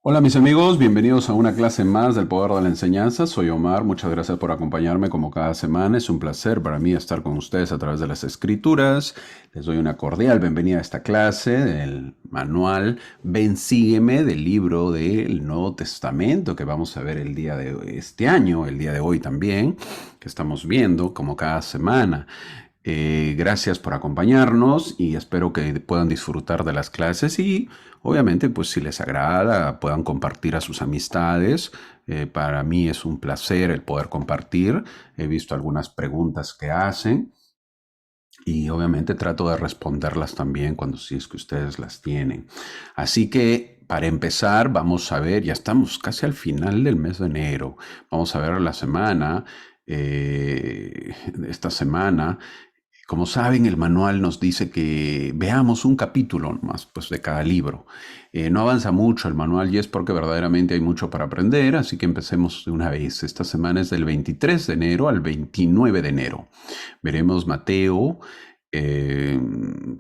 Hola mis amigos, bienvenidos a una clase más del Poder de la Enseñanza. Soy Omar, muchas gracias por acompañarme como cada semana. Es un placer para mí estar con ustedes a través de las escrituras. Les doy una cordial bienvenida a esta clase del manual Ven, sígueme del libro del Nuevo Testamento que vamos a ver el día de este año, el día de hoy también, que estamos viendo como cada semana. Gracias por acompañarnos y espero que puedan disfrutar de las clases y obviamente pues si les agrada puedan compartir a sus amistades. Para mí es un placer el poder compartir. He visto algunas preguntas que hacen y obviamente trato de responderlas también cuando si es que ustedes las tienen. Así que para empezar vamos a ver, ya estamos casi al final del mes de enero. Vamos a ver la semana, esta semana. Como saben, el manual nos dice que veamos un capítulo más pues, de cada libro. No avanza mucho el manual y es porque verdaderamente hay mucho para aprender, así que empecemos de una vez. Esta semana es del 23 de enero al 29 de enero. Veremos Mateo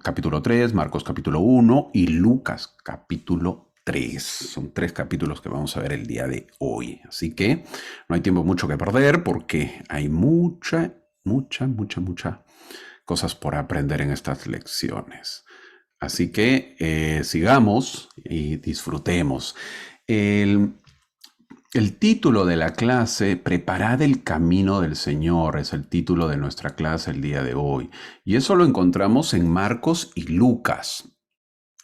capítulo 3, Marcos capítulo 1 y Lucas capítulo 3. Son tres capítulos que vamos a ver el día de hoy. Así que no hay tiempo mucho que perder porque hay mucha cosas por aprender en estas lecciones. Así que sigamos y disfrutemos. El, el título de la clase, Preparad el camino del Señor, es el título de nuestra clase el día de hoy. Y eso lo encontramos en Marcos y Lucas.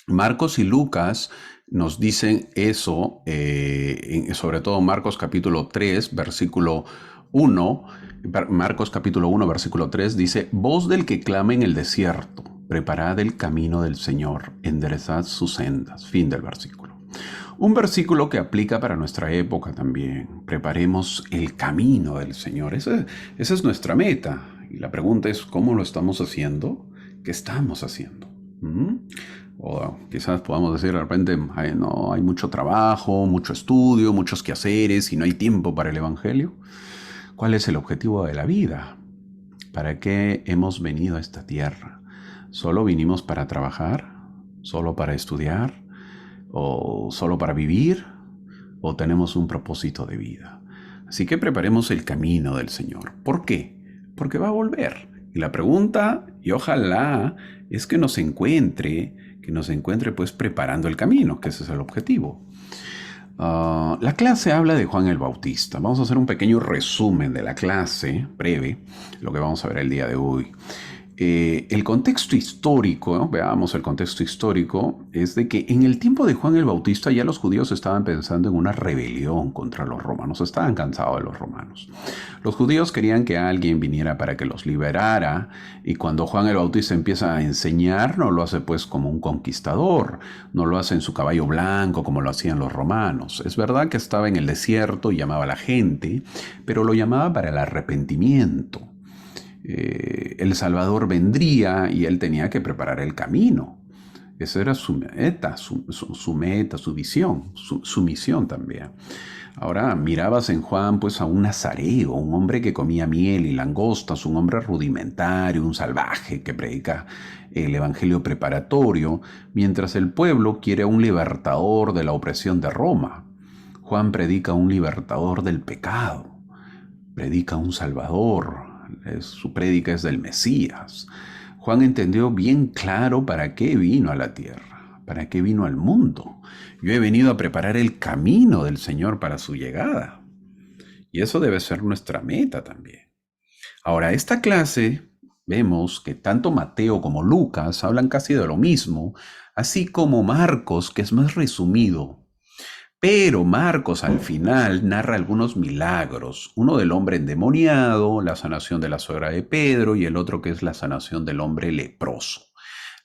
Marcos y Lucas nos dicen eso, sobre todo Marcos capítulo 3, versículo 1. Marcos capítulo 1, versículo 3 dice, voz del que clama en el desierto, preparad el camino del Señor, enderezad sus sendas. Fin del versículo. Un versículo que aplica para nuestra época también. Preparemos el camino del Señor. Esa es nuestra meta. Y la pregunta es, ¿cómo lo estamos haciendo? ¿Qué estamos haciendo? O quizás podamos decir de repente, no, hay mucho trabajo, mucho estudio, muchos quehaceres y no hay tiempo para el Evangelio. ¿Cuál es el objetivo de la vida? ¿Para qué hemos venido a esta tierra? ¿Solo vinimos para trabajar? ¿Solo para estudiar? ¿O solo para vivir? ¿O tenemos un propósito de vida? Así que preparemos el camino del Señor. ¿Por qué? Porque va a volver. Y la pregunta, y ojalá, es que nos encuentre pues preparando el camino, que ese es el objetivo. La clase habla de Juan el Bautista. Vamos a hacer un pequeño resumen de la clase, breve, lo que vamos a ver el día de hoy. El contexto histórico, ¿no? Veamos el contexto histórico, es de que en el tiempo de Juan el Bautista ya los judíos estaban pensando en una rebelión contra los romanos, estaban cansados de los romanos. Los judíos querían que alguien viniera para que los liberara y cuando Juan el Bautista empieza a enseñar, no lo hace pues como un conquistador, no lo hace en su caballo blanco como lo hacían los romanos. Es verdad que estaba en el desierto y llamaba a la gente, pero lo llamaba para el arrepentimiento. El Salvador vendría y él tenía que preparar el camino. Esa era su meta, su visión, su misión también. Ahora mirabas en Juan pues a un nazareo, un hombre que comía miel y langostas, un hombre rudimentario, un salvaje que predica el evangelio preparatorio, mientras el pueblo quiere a un libertador de la opresión de Roma. Juan predica a un libertador del pecado, predica a un salvador, su prédica es del Mesías. Juan entendió bien claro para qué vino a la tierra, para qué vino al mundo. Yo he venido a preparar el camino del Señor para su llegada. Y eso debe ser nuestra meta también. Ahora, esta clase vemos que tanto Mateo como Lucas hablan casi de lo mismo, así como Marcos, que es más resumido. Pero Marcos al final narra algunos milagros, uno del hombre endemoniado, la sanación de la suegra de Pedro y el otro que es la sanación del hombre leproso.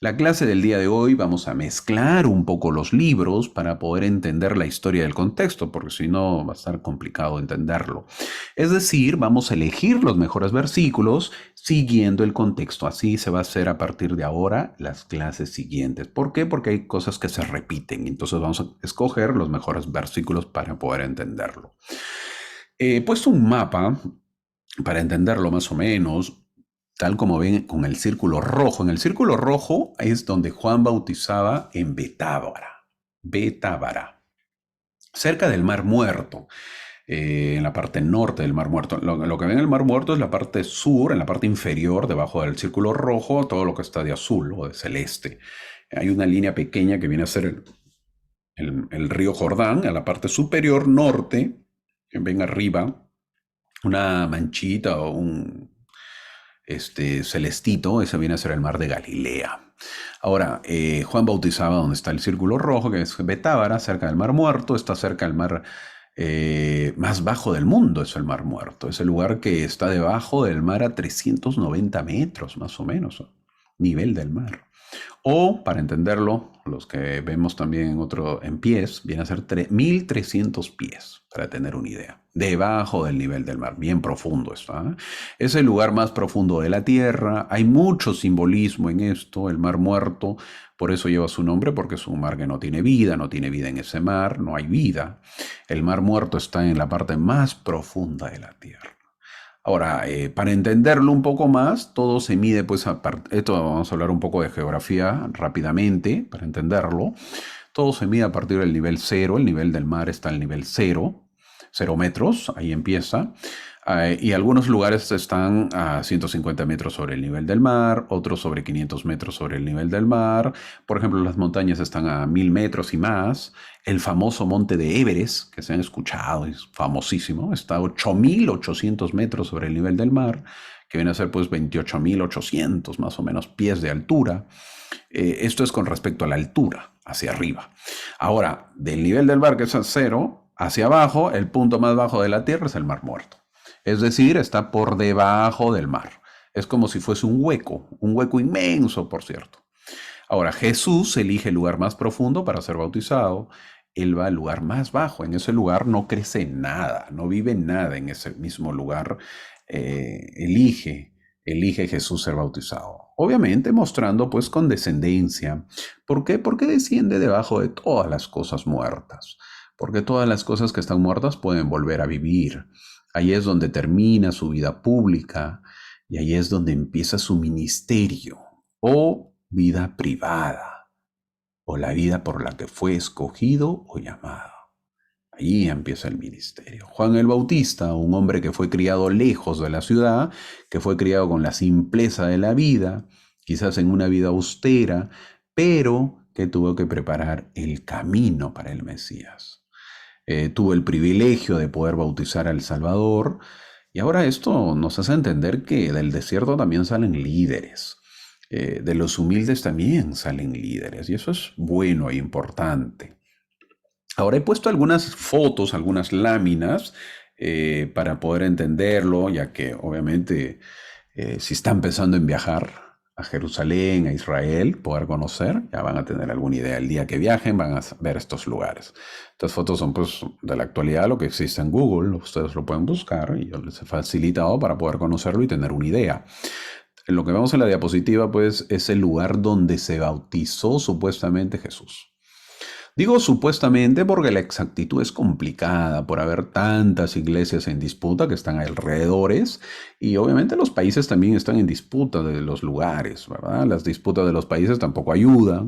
La clase del día de hoy vamos a mezclar un poco los libros para poder entender la historia del contexto, porque si no va a estar complicado entenderlo. Es decir, vamos a elegir los mejores versículos siguiendo el contexto. Así se va a hacer a partir de ahora las clases siguientes. ¿Por qué? Porque hay cosas que se repiten. Entonces vamos a escoger los mejores versículos para poder entenderlo. He puesto un mapa para entenderlo más o menos, tal como ven con el círculo rojo. En el círculo rojo es donde Juan bautizaba en Betábara. Betábara. cerca del Mar Muerto, en la parte norte del Mar Muerto. Lo que ven en el Mar Muerto es la parte sur, en la parte inferior, debajo del círculo rojo, todo lo que está de azul o de celeste. Hay una línea pequeña que viene a ser el río Jordán, a la parte superior norte, ven arriba, una manchita o un celestito, ese viene a ser el mar de Galilea. Ahora, Juan bautizaba donde está el círculo rojo, que es Betábara, cerca del Mar Muerto, está cerca del mar más bajo del mundo, es el Mar Muerto. Es el lugar que está debajo del mar a 390 metros, más o menos, nivel del mar. O, para entenderlo, los que vemos también en pies, viene a ser 1300 pies, para tener una idea. Debajo del nivel del mar, bien profundo está. Es el lugar más profundo de la Tierra. Hay mucho simbolismo en esto. El Mar Muerto, por eso lleva su nombre, porque es un mar que no tiene vida en ese mar, no hay vida. El Mar Muerto está en la parte más profunda de la Tierra. Ahora, para entenderlo un poco más, todo se mide, pues, esto vamos a hablar un poco de geografía rápidamente, para entenderlo. Todo se mide a partir del nivel cero, el nivel del mar está al nivel cero, 0 metros, ahí empieza. Y algunos lugares están a 150 metros sobre el nivel del mar, otros sobre 500 metros sobre el nivel del mar. Por ejemplo, las montañas están a 1000 metros y más. El famoso monte de Everest, que se han escuchado, es famosísimo, está a 8800 metros sobre el nivel del mar, que viene a ser pues 28800 más o menos pies de altura. Esto es con respecto a la altura, hacia arriba. Ahora, del nivel del mar, que es a cero, hacia abajo, el punto más bajo de la Tierra es el Mar Muerto. Es decir, está por debajo del mar. Es como si fuese un hueco inmenso, por cierto. Ahora, Jesús elige el lugar más profundo para ser bautizado. Él va al lugar más bajo. En ese lugar no crece nada, no vive nada en ese mismo lugar. Elige Jesús ser bautizado. Obviamente mostrando pues condescendencia. ¿Por qué? Porque desciende debajo de todas las cosas muertas. Porque todas las cosas que están muertas pueden volver a vivir. Ahí es donde termina su vida pública y ahí es donde empieza su ministerio o vida privada o la vida por la que fue escogido o llamado. Ahí empieza el ministerio. Juan el Bautista, un hombre que fue criado lejos de la ciudad, que fue criado con la simpleza de la vida, quizás en una vida austera, pero que tuvo que preparar el camino para el Mesías. Tuvo el privilegio de poder bautizar al Salvador, y ahora esto nos hace entender que del desierto también salen líderes. De los humildes también salen líderes, y eso es bueno e importante. Ahora he puesto algunas fotos, algunas láminas para poder entenderlo, ya que obviamente si están pensando en viajar a Jerusalén, a Israel, poder conocer, ya van a tener alguna idea. El día que viajen van a ver estos lugares. Estas fotos son pues de la actualidad, lo que existe en Google, ustedes lo pueden buscar y yo les he facilitado para poder conocerlo y tener una idea. Lo que vemos en la diapositiva pues es el lugar donde se bautizó supuestamente Jesús. Digo supuestamente porque la exactitud es complicada por haber tantas iglesias en disputa que están alrededores y obviamente los países también están en disputa de los lugares, ¿verdad? Las disputas de los países tampoco ayudan,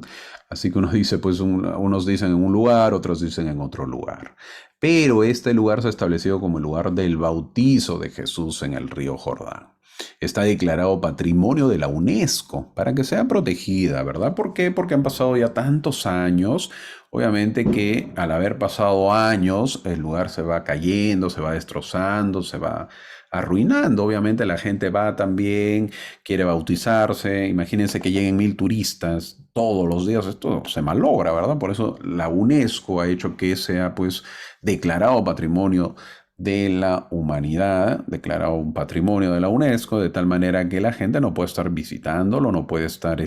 así que uno dice, pues unos dicen en un lugar, otros dicen en otro lugar. Pero este lugar se ha establecido como el lugar del bautizo de Jesús en el río Jordán. Está declarado patrimonio de la UNESCO para que sea protegida, ¿verdad? ¿Por qué? Porque han pasado ya tantos años. Obviamente que al haber pasado años, el lugar se va cayendo, se va destrozando, se va arruinando. Obviamente la gente va también, quiere bautizarse. Imagínense que lleguen 1000 turistas todos los días. Esto se malogra, ¿verdad? Por eso la UNESCO ha hecho que sea pues declarado patrimonio de la humanidad, declarado un patrimonio de la UNESCO, de tal manera que la gente no puede estar visitándolo, no puede estar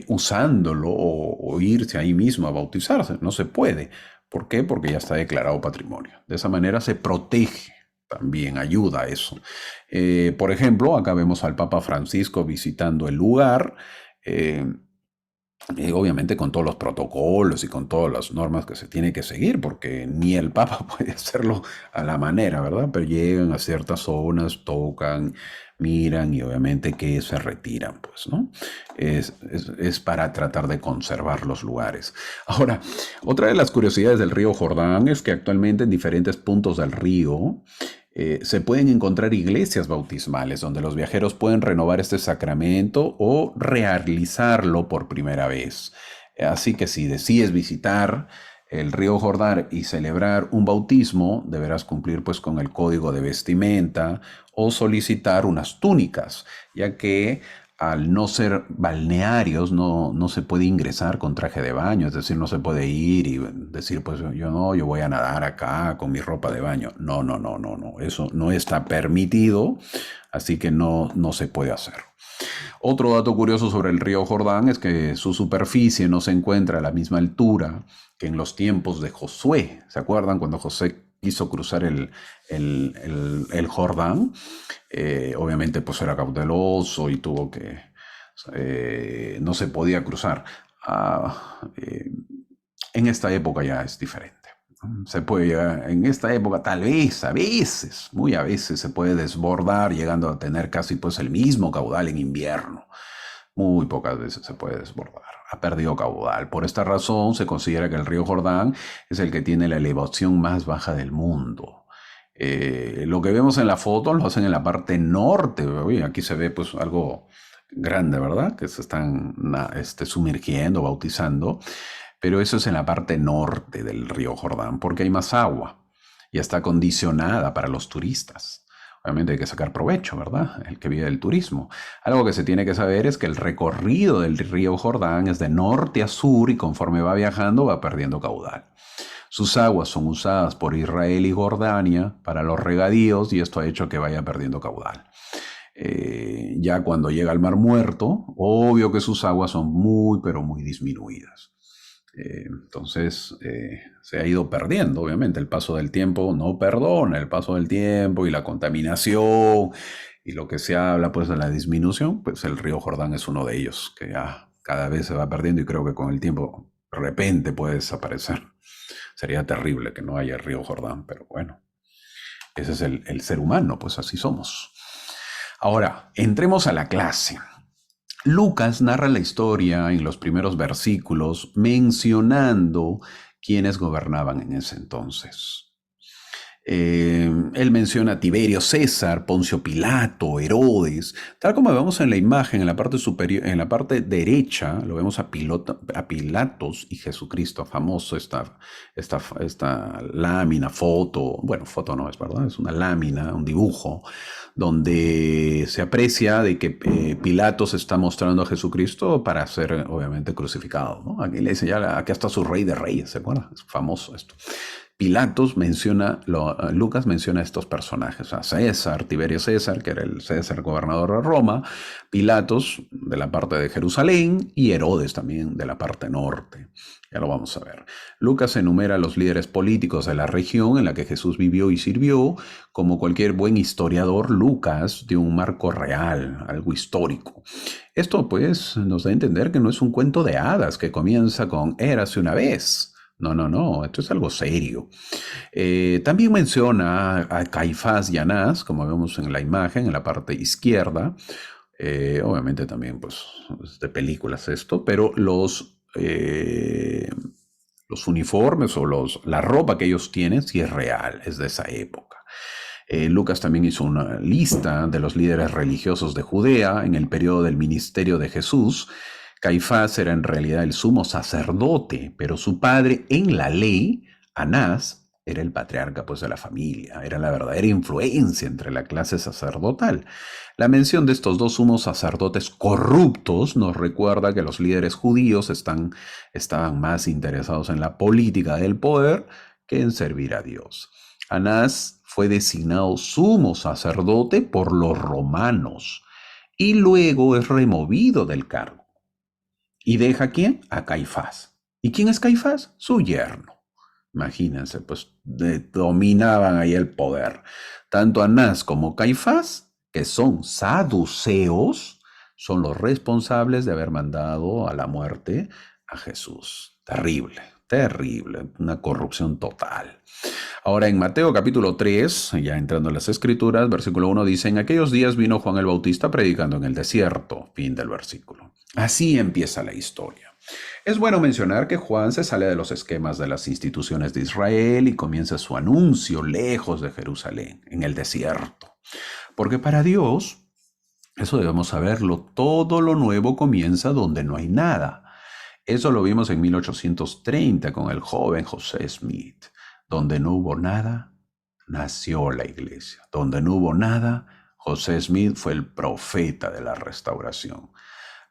usándolo o irse ahí mismo a bautizarse. No se puede. ¿Por qué? Porque ya está declarado patrimonio. De esa manera se protege. También ayuda a eso. Por ejemplo, acá vemos al Papa Francisco visitando el lugar. Obviamente con todos los protocolos y con todas las normas que se tiene que seguir, porque ni el Papa puede hacerlo a la manera, ¿verdad? Pero llegan a ciertas zonas, tocan, miran y obviamente que se retiran, pues, ¿no? Es para tratar de conservar los lugares. Ahora, otra de las curiosidades del río Jordán es que actualmente en diferentes puntos del río se pueden encontrar iglesias bautismales donde los viajeros pueden renovar este sacramento o realizarlo por primera vez. Así que si decides visitar el río Jordán y celebrar un bautismo, deberás cumplir pues con el código de vestimenta o solicitar unas túnicas, ya que al no ser balnearios no se puede ingresar con traje de baño, es decir, no se puede ir y decir, pues yo no, yo voy a nadar acá con mi ropa de baño. No, no, no, no, no, eso no está permitido, así que no se puede hacer. Otro dato curioso sobre el río Jordán es que su superficie no se encuentra a la misma altura que en los tiempos de Josué. ¿Se acuerdan cuando José quiso cruzar el Jordán? Obviamente pues era cauteloso y tuvo que... no se podía cruzar. En esta época ya es diferente. Se puede llegar, en esta época tal vez, a veces, muy a veces se puede desbordar llegando a tener casi pues el mismo caudal en invierno. Muy pocas veces se puede desbordar. Ha perdido caudal. Por esta razón se considera que el río Jordán es el que tiene la elevación más baja del mundo. Lo que vemos en la foto lo hacen en la parte norte. Uy, aquí se ve pues algo grande, ¿verdad? Que se están sumergiendo, bautizando. Pero eso es en la parte norte del río Jordán, porque hay más agua y está acondicionada para los turistas. Obviamente hay que sacar provecho, ¿verdad? El que vive del turismo. Algo que se tiene que saber es que el recorrido del río Jordán es de norte a sur y conforme va viajando va perdiendo caudal. Sus aguas son usadas por Israel y Jordania para los regadíos y esto ha hecho que vaya perdiendo caudal. Ya cuando llega al Mar Muerto, obvio que sus aguas son muy, pero muy disminuidas. Entonces se ha ido perdiendo, obviamente, el paso del tiempo no perdona, el paso del tiempo y la contaminación y lo que se habla pues de la disminución, pues el río Jordán es uno de ellos, que ya cada vez se va perdiendo y creo que con el tiempo de repente puede desaparecer. Sería terrible que no haya el río Jordán, pero bueno, ese es el ser humano, pues así somos. Ahora, entremos a la clase. Lucas narra la historia en los primeros versículos mencionando quienes gobernaban en ese entonces. Él menciona a Tiberio César, Poncio Pilato, Herodes, tal como vemos en la imagen, en la parte superior, en la parte derecha, lo vemos a Pilatos y Jesucristo, famoso esta lámina, foto, bueno, foto no es verdad, es una lámina, un dibujo, donde se aprecia de que Pilatos está mostrando a Jesucristo para ser obviamente crucificado, ¿no? Aquí le dice ya, aquí está su rey de reyes, ¿se acuerdan? Es famoso esto. Lucas menciona a estos personajes, a César, Tiberio César, que era el César gobernador de Roma, Pilatos de la parte de Jerusalén y Herodes también de la parte norte. Ya lo vamos a ver. Lucas enumera a los líderes políticos de la región en la que Jesús vivió y sirvió. Como cualquier buen historiador, Lucas dio un marco real, algo histórico. Esto pues nos da a entender que no es un cuento de hadas que comienza con érase una vez. No, no, no, esto es algo serio. También menciona a Caifás y Anás, como vemos en la imagen, en la parte izquierda. Obviamente también, pues, es de películas esto, pero los uniformes o la ropa que ellos tienen sí es real, es de esa época. Lucas también hizo una lista de los líderes religiosos de Judea en el periodo del ministerio de Jesús. Caifás era en realidad el sumo sacerdote, pero su padre en la ley, Anás, era el patriarca pues, de la familia, era la verdadera influencia entre la clase sacerdotal. La mención de estos dos sumos sacerdotes corruptos nos recuerda que los líderes judíos estaban más interesados en la política del poder que en servir a Dios. Anás fue designado sumo sacerdote por los romanos y luego es removido del cargo. ¿Y deja a quién? A Caifás. ¿Y quién es Caifás? Su yerno. Imagínense, pues dominaban ahí el poder. Tanto Anás como Caifás, que son saduceos, son los responsables de haber mandado a la muerte a Jesús. Terrible, terrible, una corrupción total. Ahora en Mateo capítulo 3, ya entrando en las escrituras, versículo 1 dice, en aquellos días vino Juan el Bautista predicando en el desierto, fin del versículo. Así empieza la historia. Es bueno mencionar que Juan se sale de los esquemas de las instituciones de Israel y comienza su anuncio lejos de Jerusalén, en el desierto. Porque para Dios, eso debemos saberlo, todo lo nuevo comienza donde no hay nada. Eso lo vimos en 1830 con el joven José Smith. Donde no hubo nada, nació la iglesia. Donde no hubo nada, José Smith fue el profeta de la restauración.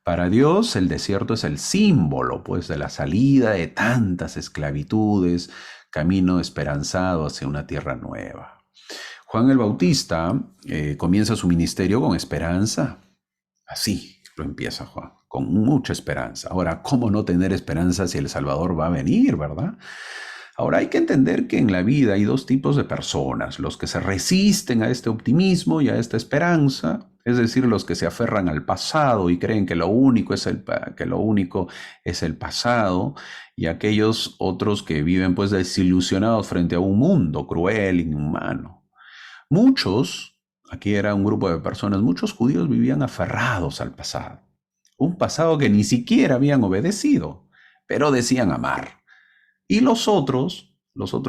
Para Dios, el desierto es el símbolo, pues, de la salida de tantas esclavitudes, camino esperanzado hacia una tierra nueva. Juan el Bautista comienza su ministerio con esperanza. Así lo empieza Juan, con mucha esperanza. Ahora, ¿cómo no tener esperanza si el Salvador va a venir, verdad? Ahora hay que entender que en la vida hay dos tipos de personas, los que se resisten a este optimismo y a esta esperanza, es decir, los que se aferran al pasado y creen que lo único es el pasado, y aquellos otros que viven pues desilusionados frente a un mundo cruel, inhumano. Muchos, aquí era un grupo de personas, muchos judíos vivían aferrados al pasado, un pasado que ni siquiera habían obedecido, pero decían amar. Y los otro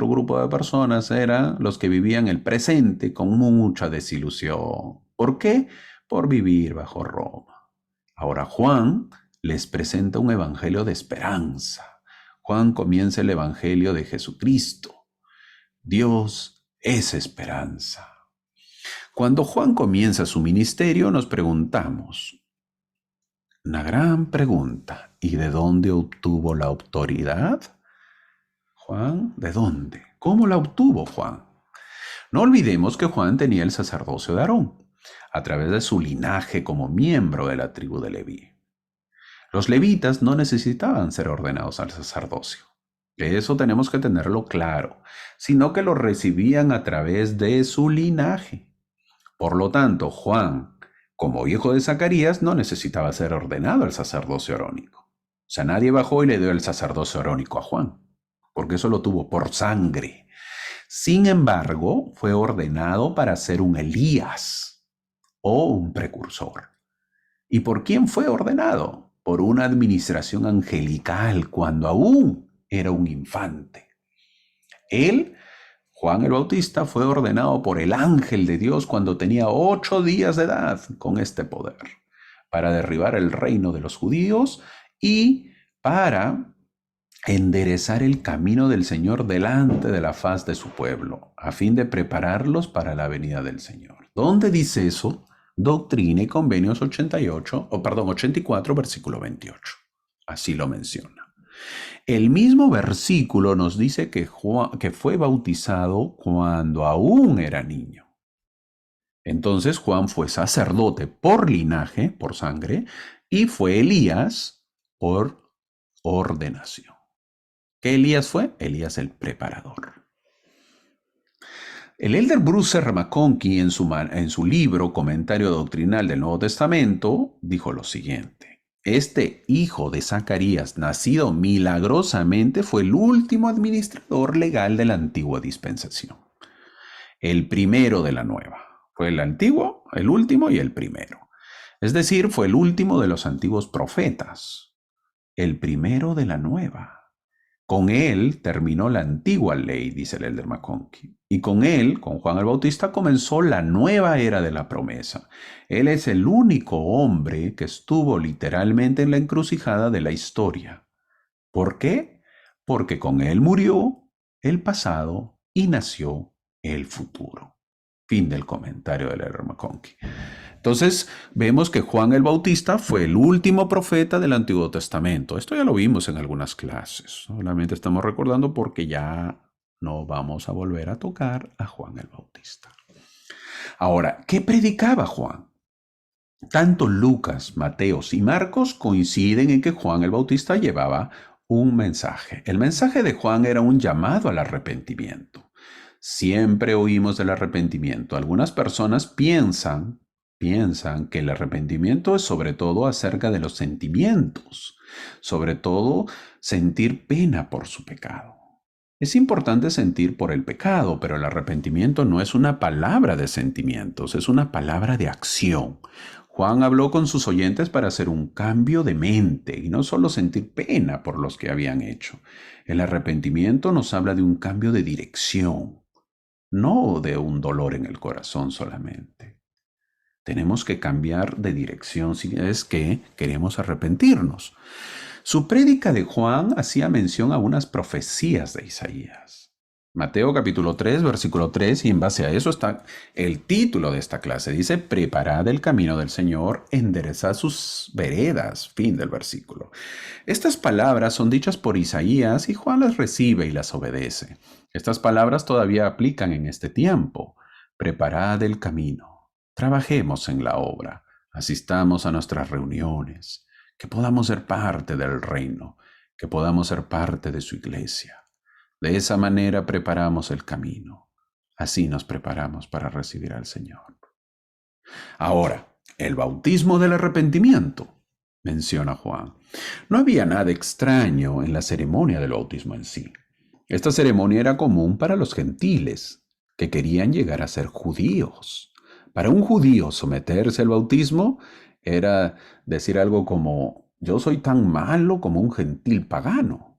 grupo de personas eran los que vivían el presente con mucha desilusión. ¿Por qué? Por vivir bajo Roma. Ahora Juan les presenta un evangelio de esperanza. Juan comienza el evangelio de Jesucristo. Dios es esperanza. Cuando Juan comienza su ministerio nos preguntamos, una gran pregunta, ¿y de dónde obtuvo la autoridad? Juan, ¿de dónde? ¿Cómo la obtuvo Juan? No olvidemos que Juan tenía el sacerdocio de Aarón, a través de su linaje como miembro de la tribu de Leví. Los levitas no necesitaban ser ordenados al sacerdocio. Eso tenemos que tenerlo claro, sino que lo recibían a través de su linaje. Por lo tanto, Juan, como hijo de Zacarías, no necesitaba ser ordenado al sacerdocio arónico. O sea, nadie bajó y le dio el sacerdocio arónico a Juan, porque eso lo tuvo por sangre. Sin embargo, fue ordenado para ser un Elías o un precursor. ¿Y por quién fue ordenado? Por una administración angelical cuando aún era un infante. Él, Juan el Bautista, fue ordenado por el ángel de Dios cuando tenía 8 días de edad con este poder, para derribar el reino de los judíos y para enderezar el camino del Señor delante de la faz de su pueblo, a fin de prepararlos para la venida del Señor. ¿Dónde dice eso? Doctrina y Convenios 84, versículo 28. Así lo menciona. El mismo versículo nos dice que fue bautizado cuando aún era niño. Entonces Juan fue sacerdote por linaje, por sangre, y fue Elías por ordenación. ¿Qué Elías fue? Elías el preparador. El elder Bruce R. McConkie en su libro Comentario Doctrinal del Nuevo Testamento dijo lo siguiente. Este hijo de Zacarías, nacido milagrosamente, fue el último administrador legal de la antigua dispensación. El primero de la nueva. Fue el antiguo, el último y el primero. Es decir, fue el último de los antiguos profetas. El primero de la nueva. Con él terminó la antigua ley, dice el elder McConkie. Y con él, con Juan el Bautista, comenzó la nueva era de la promesa. Él es el único hombre que estuvo literalmente en la encrucijada de la historia. ¿Por qué? Porque con él murió el pasado y nació el futuro. Fin del comentario del elder McConkie. Entonces, vemos que Juan el Bautista fue el último profeta del Antiguo Testamento. Esto ya lo vimos en algunas clases. Solamente estamos recordando porque ya no vamos a volver a tocar a Juan el Bautista. Ahora, ¿qué predicaba Juan? Tanto Lucas, Mateos y Marcos coinciden en que Juan el Bautista llevaba un mensaje. El mensaje de Juan era un llamado al arrepentimiento. Siempre oímos del arrepentimiento. Algunas personas piensan piensan que el arrepentimiento es sobre todo acerca de los sentimientos, sobre todo sentir pena por su pecado. Es importante sentir por el pecado, pero el arrepentimiento no es una palabra de sentimientos, es una palabra de acción. Juan habló con sus oyentes para hacer un cambio de mente y no solo sentir pena por los que habían hecho. El arrepentimiento nos habla de un cambio de dirección, no de un dolor en el corazón solamente. Tenemos que cambiar de dirección si es que queremos arrepentirnos. Su prédica de Juan hacía mención a unas profecías de Isaías. Mateo capítulo 3, versículo 3, y en base a eso está el título de esta clase. Dice, preparad el camino del Señor, enderezad sus veredas. Fin del versículo. Estas palabras son dichas por Isaías y Juan las recibe y las obedece. Estas palabras todavía aplican en este tiempo. Preparad el camino. Trabajemos en la obra. Asistamos a nuestras reuniones. Que podamos ser parte del reino. Que podamos ser parte de su iglesia. De esa manera preparamos el camino. Así nos preparamos para recibir al Señor. Ahora, el bautismo del arrepentimiento, menciona Juan. No había nada extraño en la ceremonia del bautismo en sí. Esta ceremonia era común para los gentiles, que querían llegar a ser judíos. Para un judío someterse al bautismo era decir algo como, yo soy tan malo como un gentil pagano.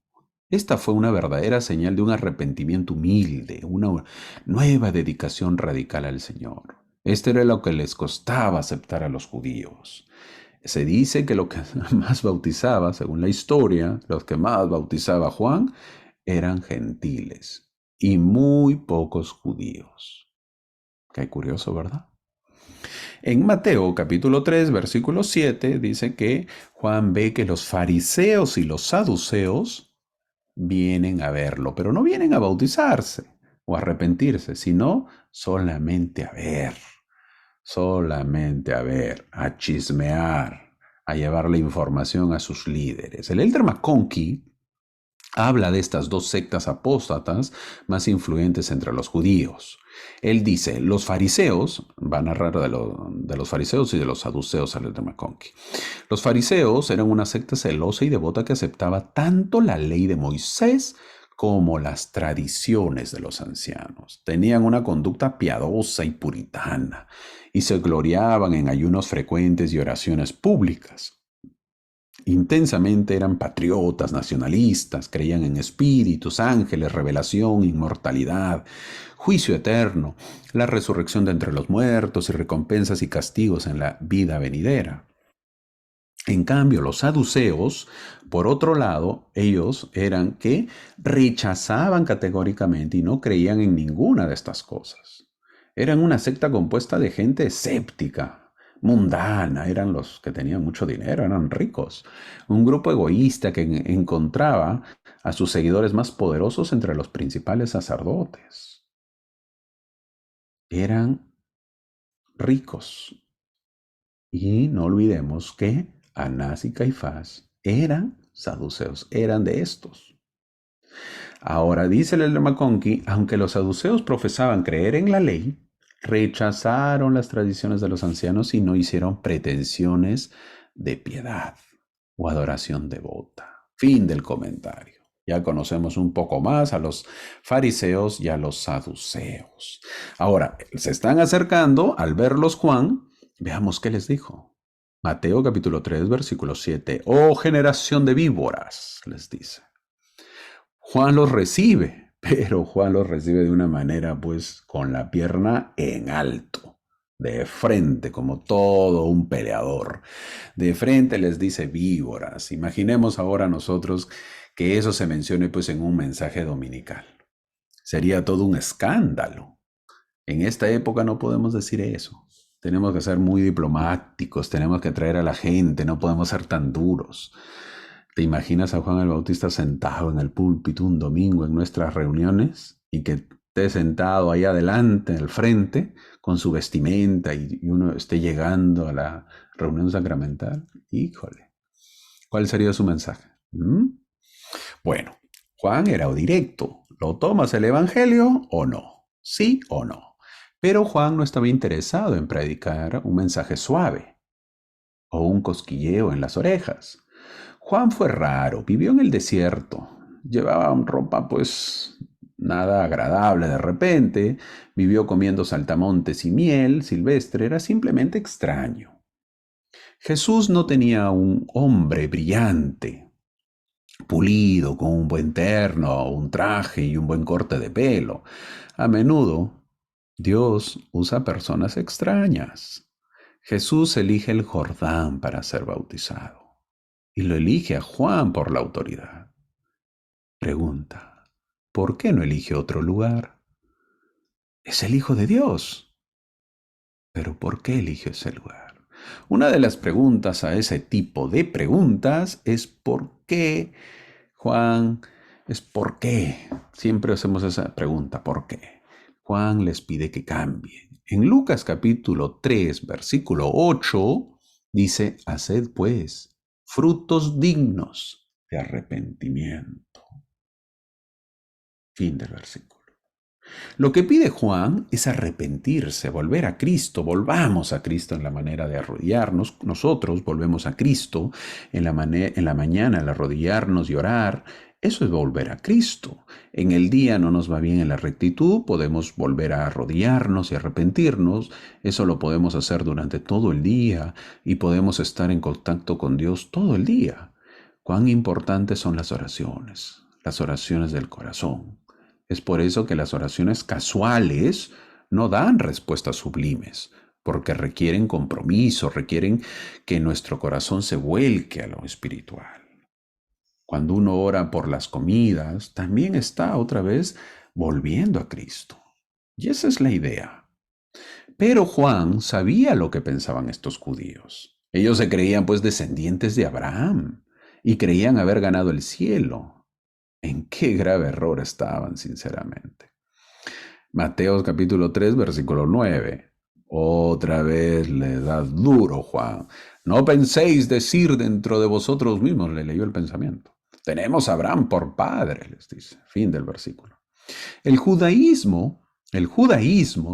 Esta fue una verdadera señal de un arrepentimiento humilde, una nueva dedicación radical al Señor. Esto era lo que les costaba aceptar a los judíos. Se dice que lo que más bautizaba, según la historia, los que más bautizaba Juan, eran gentiles y muy pocos judíos. Qué curioso, ¿verdad? En Mateo capítulo 3, versículo 7, dice que Juan ve que los fariseos y los saduceos vienen a verlo, pero no vienen a bautizarse o a arrepentirse, sino solamente a ver, a chismear, a llevarle información a sus líderes. El Elder McConkie habla de estas dos sectas apóstatas más influyentes entre los judíos. Él dice, los fariseos, va a narrar de los fariseos y de los saduceos al Elder McConkie. Los fariseos eran una secta celosa y devota que aceptaba tanto la ley de Moisés como las tradiciones de los ancianos. Tenían una conducta piadosa y puritana y se gloriaban en ayunos frecuentes y oraciones públicas. Intensamente eran patriotas, nacionalistas, creían en espíritus, ángeles, revelación, inmortalidad, juicio eterno, la resurrección de entre los muertos y recompensas y castigos en la vida venidera. En cambio, los saduceos, por otro lado, ellos eran que rechazaban categóricamente y no creían en ninguna de estas cosas. Eran una secta compuesta de gente escéptica, mundana, eran los que tenían mucho dinero, eran ricos. Un grupo egoísta que encontraba a sus seguidores más poderosos entre los principales sacerdotes. Eran ricos. Y no olvidemos que Anás y Caifás eran saduceos, eran de estos. Ahora dice el McConkie, aunque los saduceos profesaban creer en la ley, rechazaron las tradiciones de los ancianos y no hicieron pretensiones de piedad o adoración devota. Fin del comentario. Ya conocemos un poco más a los fariseos y a los saduceos. Ahora, se están acercando, al verlos Juan, veamos qué les dijo. Mateo capítulo 3, versículo 7. Oh generación de víboras, les dice. Juan los recibe, pero Juan los recibe de una manera pues con la pierna en alto, de frente, como todo un peleador. De frente les dice víboras. Imaginemos ahora nosotros que eso se mencione pues en un mensaje dominical. Sería todo un escándalo. En esta época no podemos decir eso. Tenemos que ser muy diplomáticos, tenemos que atraer a la gente, no podemos ser tan duros. ¿Te imaginas a Juan el Bautista sentado en el púlpito un domingo en nuestras reuniones y que esté sentado ahí adelante, en el frente, con su vestimenta y uno esté llegando a la reunión sacramental? Híjole, ¿cuál sería su mensaje? Bueno, Juan era directo. ¿Lo tomas el Evangelio o no? ¿Sí o no? Pero Juan no estaba interesado en predicar un mensaje suave o un cosquilleo en las orejas. Juan fue raro, vivió en el desierto, llevaba una ropa pues nada agradable de repente, vivió comiendo saltamontes y miel silvestre, era simplemente extraño. Jesús no tenía un hombre brillante, pulido, con un buen terno, un traje y un buen corte de pelo. A menudo, Dios usa personas extrañas. Jesús elige el Jordán para ser bautizado y lo elige a Juan por la autoridad. Pregunta, ¿por qué no elige otro lugar? Es el Hijo de Dios. Pero ¿por qué elige ese lugar? Una de las preguntas a ese tipo de preguntas es ¿por qué, Juan? Es ¿por qué? Siempre hacemos esa pregunta, ¿por qué? Juan les pide que cambien. En Lucas capítulo 3, versículo 8, dice, haced pues frutos dignos de arrepentimiento. Fin del versículo. Lo que pide Juan es arrepentirse, volver a Cristo. Volvamos a Cristo en la manera de arrodillarnos. Nosotros volvemos a Cristo en la mañana al arrodillarnos y orar. Eso es volver a Cristo. En el día no nos va bien en la rectitud, podemos volver a arrodillarnos y arrepentirnos. Eso lo podemos hacer durante todo el día y podemos estar en contacto con Dios todo el día. Cuán importantes son las oraciones del corazón. Es por eso que las oraciones casuales no dan respuestas sublimes, porque requieren compromiso, requieren que nuestro corazón se vuelque a lo espiritual. Cuando uno ora por las comidas, también está otra vez volviendo a Cristo. Y esa es la idea. Pero Juan sabía lo que pensaban estos judíos. Ellos se creían pues descendientes de Abraham y creían haber ganado el cielo. ¿En qué grave error estaban, sinceramente? Mateo capítulo 3, versículo 9. Otra vez le da duro Juan. No penséis decir dentro de vosotros mismos, le leyó el pensamiento. Tenemos a Abraham por padre, les dice. Fin del versículo. El judaísmo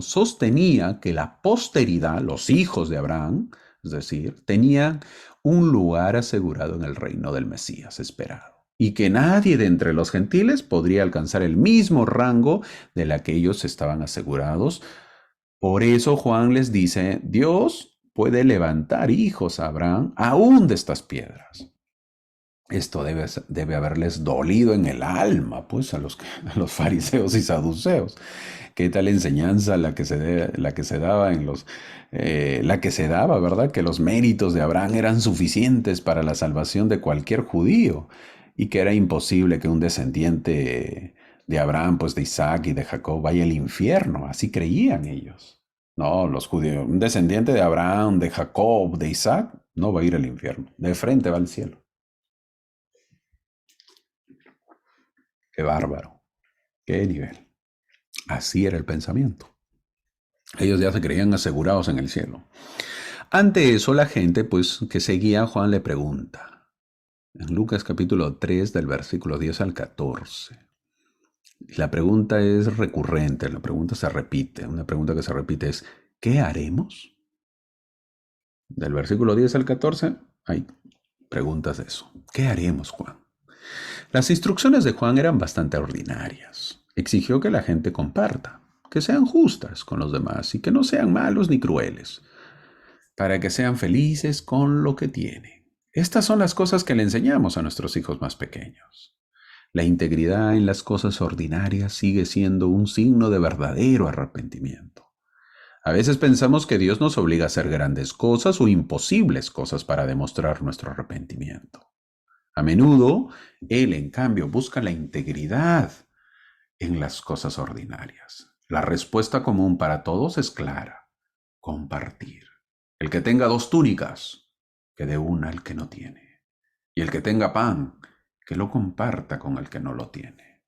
sostenía que la posteridad, los hijos de Abraham, es decir, tenían un lugar asegurado en el reino del Mesías esperado y que nadie de entre los gentiles podría alcanzar el mismo rango de la que ellos estaban asegurados. Por eso Juan les dice, Dios puede levantar hijos a Abraham aún de estas piedras. Esto debe haberles dolido en el alma, pues, a los fariseos y saduceos. ¿Qué tal enseñanza la que se daba la que se daba, ¿verdad? Que los méritos de Abraham eran suficientes para la salvación de cualquier judío y que era imposible que un descendiente de Abraham, pues de Isaac y de Jacob, vaya al infierno. Así creían ellos. No, los judíos, un descendiente de Abraham, de Jacob, de Isaac, no va a ir al infierno. De frente va al cielo. Qué bárbaro, qué nivel. Así era el pensamiento. Ellos ya se creían asegurados en el cielo. Ante eso, la gente, pues, que seguía a Juan le pregunta, en Lucas capítulo 3, del versículo 10 al 14. La pregunta es recurrente, la pregunta se repite. Una pregunta que se repite es, ¿qué haremos? Del versículo 10 al 14 hay preguntas de eso. ¿Qué haremos, Juan? Las instrucciones de Juan eran bastante ordinarias. Exigió que la gente comparta, que sean justas con los demás y que no sean malos ni crueles, para que sean felices con lo que tienen. Estas son las cosas que le enseñamos a nuestros hijos más pequeños. La integridad en las cosas ordinarias sigue siendo un signo de verdadero arrepentimiento. A veces pensamos que Dios nos obliga a hacer grandes cosas o imposibles cosas para demostrar nuestro arrepentimiento. A menudo, Él, en cambio, busca la integridad en las cosas ordinarias. La respuesta común para todos es clara: compartir. El que tenga 2 túnicas, que dé una al que no tiene. Y el que tenga pan, que lo comparta con el que no lo tiene.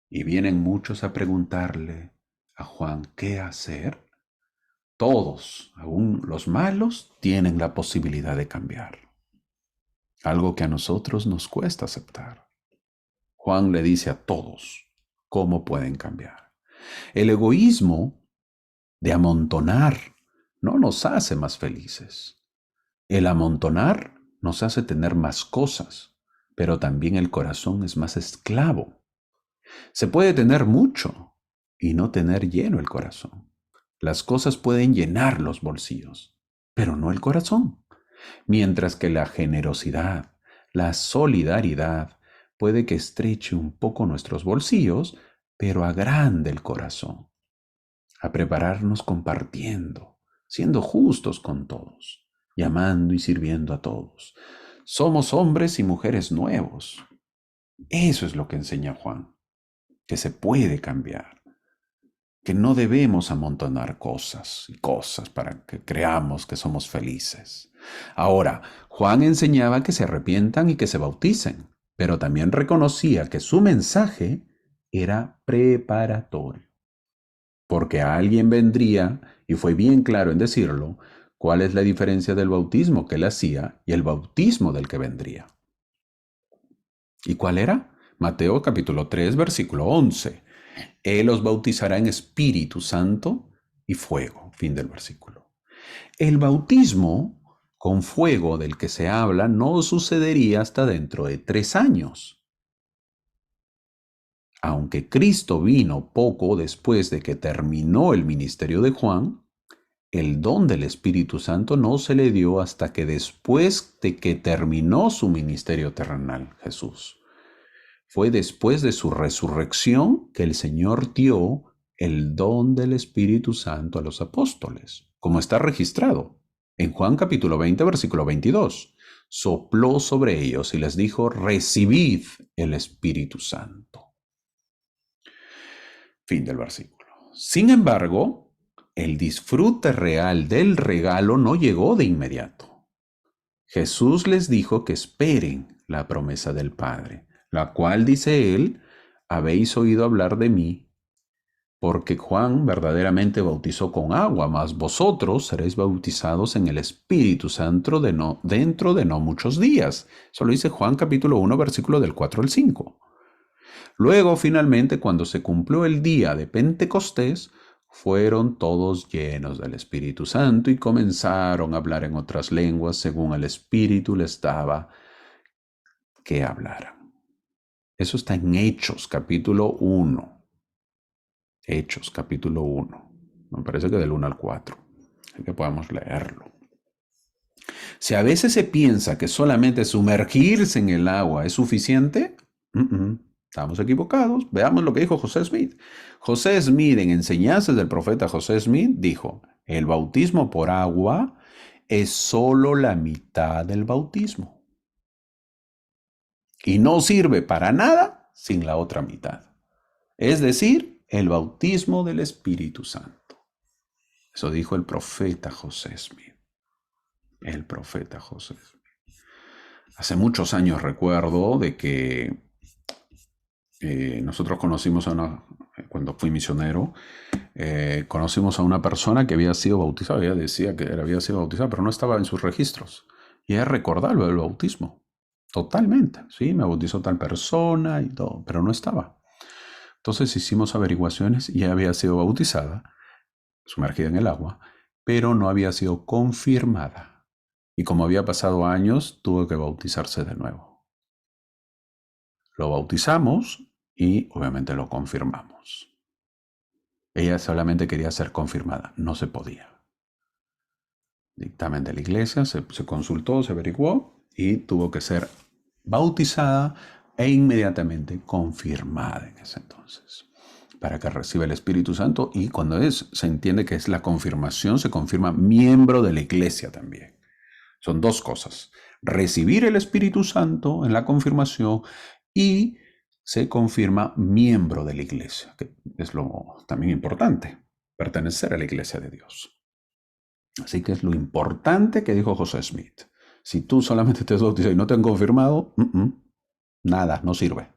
Y vienen muchos a preguntarle a Juan, ¿qué hacer? Todos, aún los malos, tienen la posibilidad de cambiar. Algo que a nosotros nos cuesta aceptar. Juan le dice a todos cómo pueden cambiar. El egoísmo de amontonar, no nos hace más felices. El amontonar nos hace tener más cosas, pero también el corazón es más esclavo. Se puede tener mucho y no tener lleno el corazón. Las cosas pueden llenar los bolsillos, pero no el corazón. Mientras que la generosidad, la solidaridad puede que estreche un poco nuestros bolsillos, pero agrande el corazón. A prepararnos compartiendo, siendo justos con todos, y amando y sirviendo a todos. Somos hombres y mujeres nuevos. Eso es lo que enseña Juan, que se puede cambiar, que no debemos amontonar cosas y cosas para que creamos que somos felices. Ahora, Juan enseñaba que se arrepientan y que se bauticen, pero también reconocía que su mensaje era preparatorio, porque alguien vendría, y fue bien claro en decirlo, cuál es la diferencia del bautismo que él hacía y el bautismo del que vendría. ¿Y cuál era? Mateo capítulo 3, versículo 11. Él os bautizará en Espíritu Santo y fuego. Fin del versículo. El bautismo con fuego del que se habla no sucedería hasta dentro de 3 años. Aunque Cristo vino poco después de que terminó el ministerio de Juan, el don del Espíritu Santo no se le dio hasta que después de que terminó su ministerio terrenal, Jesús. Fue después de su resurrección que el Señor dio el don del Espíritu Santo a los apóstoles, como está registrado en Juan capítulo 20, versículo 22. Sopló sobre ellos y les dijo, recibid el Espíritu Santo. Fin del versículo. Sin embargo, el disfrute real del regalo no llegó de inmediato. Jesús les dijo que esperen la promesa del Padre, la cual, dice él, habéis oído hablar de mí, porque Juan verdaderamente bautizó con agua, mas vosotros seréis bautizados en el Espíritu Santo dentro de no muchos días. Eso lo dice Juan capítulo 1, versículo del 4 al 5. Luego, finalmente, cuando se cumplió el día de Pentecostés, fueron todos llenos del Espíritu Santo y comenzaron a hablar en otras lenguas según el Espíritu les daba que hablaran. Eso está en Hechos, capítulo 1. Hechos, capítulo 1. Me parece que del 1 al 4. Así que podemos leerlo. Si a veces se piensa que solamente sumergirse en el agua es suficiente, estamos equivocados. Veamos lo que dijo José Smith. José Smith, en Enseñanzas del profeta José Smith, dijo, el bautismo por agua es solo la mitad del bautismo. Y no sirve para nada sin la otra mitad. Es decir, el bautismo del Espíritu Santo. Eso dijo el profeta José Smith. El profeta José Smith. Hace muchos años recuerdo de que nosotros conocimos cuando fui misionero, conocimos a una persona que había sido bautizada, ella decía que había sido bautizada, pero no estaba en sus registros. Y ella recordaba lo del bautismo, totalmente, sí, me bautizó tal persona y todo, pero no estaba. Entonces hicimos averiguaciones y ella había sido bautizada, sumergida en el agua, pero no había sido confirmada. Y como había pasado años, tuvo que bautizarse de nuevo. Lo bautizamos y obviamente lo confirmamos. Ella solamente quería ser confirmada, no se podía. Dictamen de la iglesia, se consultó, se averiguó y tuvo que ser bautizada e inmediatamente confirmada en ese entonces, para que reciba el Espíritu Santo. Y cuando se entiende que es la confirmación, se confirma miembro de la iglesia también. Son dos cosas: recibir el Espíritu Santo en la confirmación y se confirma miembro de la iglesia, que es lo también importante, pertenecer a la iglesia de Dios. Así que es lo importante que dijo José Smith. Si tú solamente te has bautizado y no te han confirmado, nada, no sirve.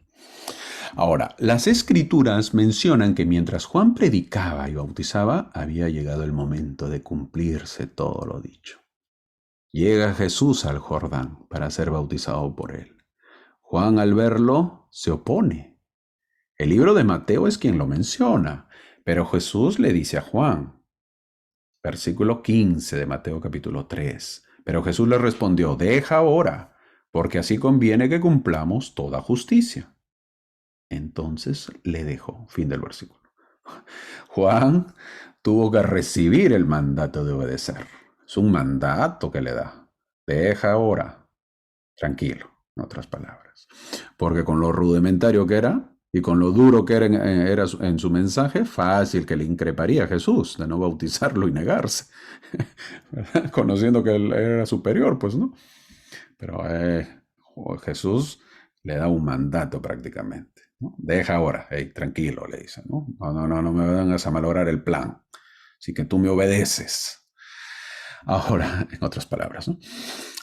Ahora, las escrituras mencionan que mientras Juan predicaba y bautizaba, había llegado el momento de cumplirse todo lo dicho. Llega Jesús al Jordán para ser bautizado por él. Juan, al verlo, se opone. El libro de Mateo es quien lo menciona, pero Jesús le dice a Juan, Versículo 15 de Mateo capítulo 3. Pero Jesús le respondió, deja ahora, porque así conviene que cumplamos toda justicia. Entonces le dejó. Fin del versículo. Juan tuvo que recibir el mandato de obedecer. Es un mandato que le da. Deja ahora, tranquilo, en otras palabras. Porque con lo rudimentario que era y con lo duro que era en su mensaje, fácil que le increparía a Jesús de no bautizarlo y negarse, conociendo que él era superior, pues no. Pero Jesús le da un mandato prácticamente, ¿no? Deja ahora, hey, tranquilo, le dice, ¿no? No me vengas a malograr el plan. Así que tú me obedeces. Ahora, en otras palabras, ¿no?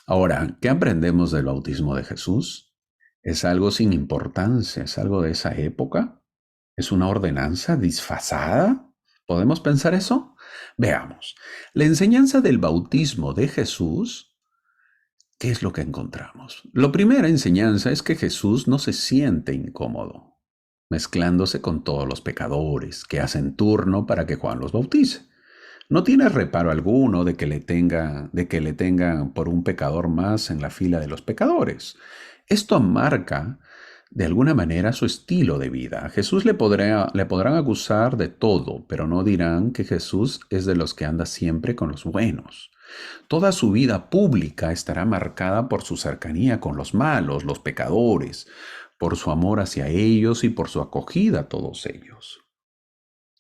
Ahora, ¿qué aprendemos del bautismo de Jesús? ¿Es algo sin importancia? ¿Es algo de esa época? ¿Es una ordenanza disfrazada? ¿Podemos pensar eso? Veamos. La enseñanza del bautismo de Jesús, ¿qué es lo que encontramos? La primera enseñanza es que Jesús no se siente incómodo, mezclándose con todos los pecadores que hacen turno para que Juan los bautice. No tiene reparo alguno de que le tengan por un pecador más en la fila de los pecadores. Esto marca de alguna manera su estilo de vida. A Jesús le podrán acusar de todo, pero no dirán que Jesús es de los que anda siempre con los buenos. Toda su vida pública estará marcada por su cercanía con los malos, los pecadores, por su amor hacia ellos y por su acogida a todos ellos.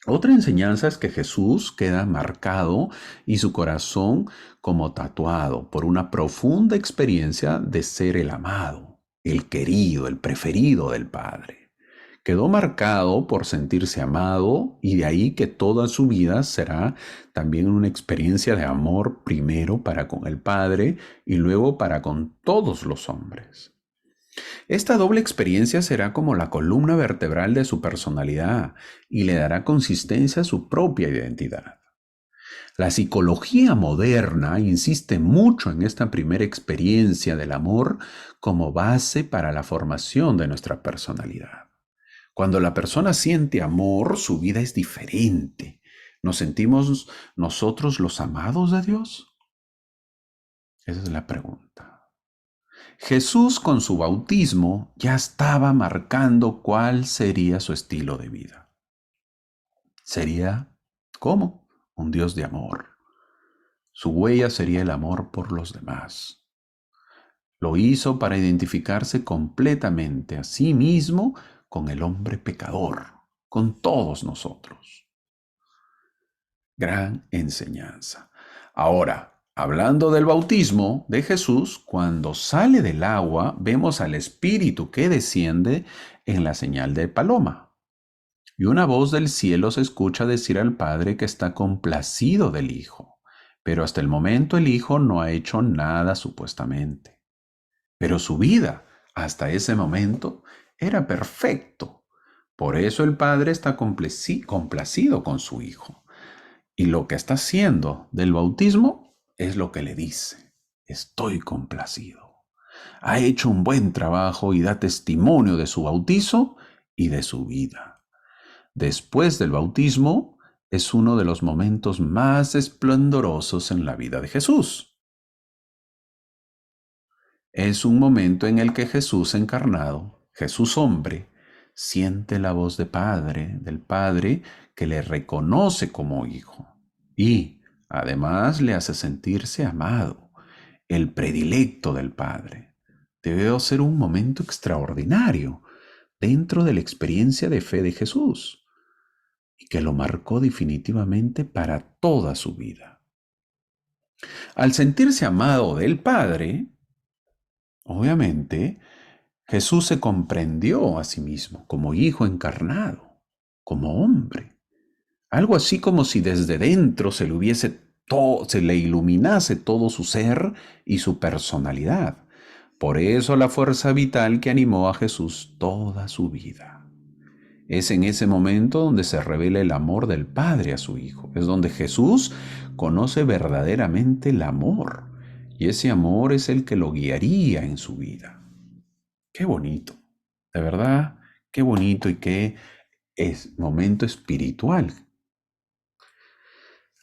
Otra enseñanza es que Jesús queda marcado y su corazón como tatuado por una profunda experiencia de ser el amado, el querido, el preferido del Padre. Quedó marcado por sentirse amado y de ahí que toda su vida será también una experiencia de amor primero para con el Padre y luego para con todos los hombres. Esta doble experiencia será como la columna vertebral de su personalidad y le dará consistencia a su propia identidad. La psicología moderna insiste mucho en esta primera experiencia del amor como base para la formación de nuestra personalidad. Cuando la persona siente amor, su vida es diferente. ¿Nos sentimos nosotros los amados de Dios? Esa es la pregunta. Jesús con su bautismo ya estaba marcando cuál sería su estilo de vida. Sería, ¿cómo? Un Dios de amor. Su huella sería el amor por los demás. Lo hizo para identificarse completamente a sí mismo con el hombre pecador, con todos nosotros. Gran enseñanza. Ahora, hablando del bautismo de Jesús, cuando sale del agua, vemos al Espíritu que desciende en la señal de paloma. Y una voz del cielo se escucha decir al Padre que está complacido del Hijo. Pero hasta el momento el Hijo no ha hecho nada supuestamente. Pero su vida, hasta ese momento, era perfecto. Por eso el Padre está complacido con su Hijo. Y lo que está haciendo del bautismo es lo que le dice, estoy complacido. Ha hecho un buen trabajo y da testimonio de su bautizo y de su vida. Después del bautismo es uno de los momentos más esplendorosos en la vida de Jesús. Es un momento en el que Jesús encarnado, Jesús hombre, siente la voz del Padre que le reconoce como hijo y además le hace sentirse amado, el predilecto del Padre. Debe ser un momento extraordinario dentro de la experiencia de fe de Jesús y que lo marcó definitivamente para toda su vida. Al sentirse amado del Padre, obviamente, Jesús se comprendió a sí mismo como hijo encarnado, como hombre. Algo así como si desde dentro se le iluminase todo su ser y su personalidad. Por eso la fuerza vital que animó a Jesús toda su vida. Es en ese momento donde se revela el amor del Padre a su Hijo. Es donde Jesús conoce verdaderamente el amor. Y ese amor es el que lo guiaría en su vida. Qué bonito. De verdad, qué bonito y qué es momento espiritual.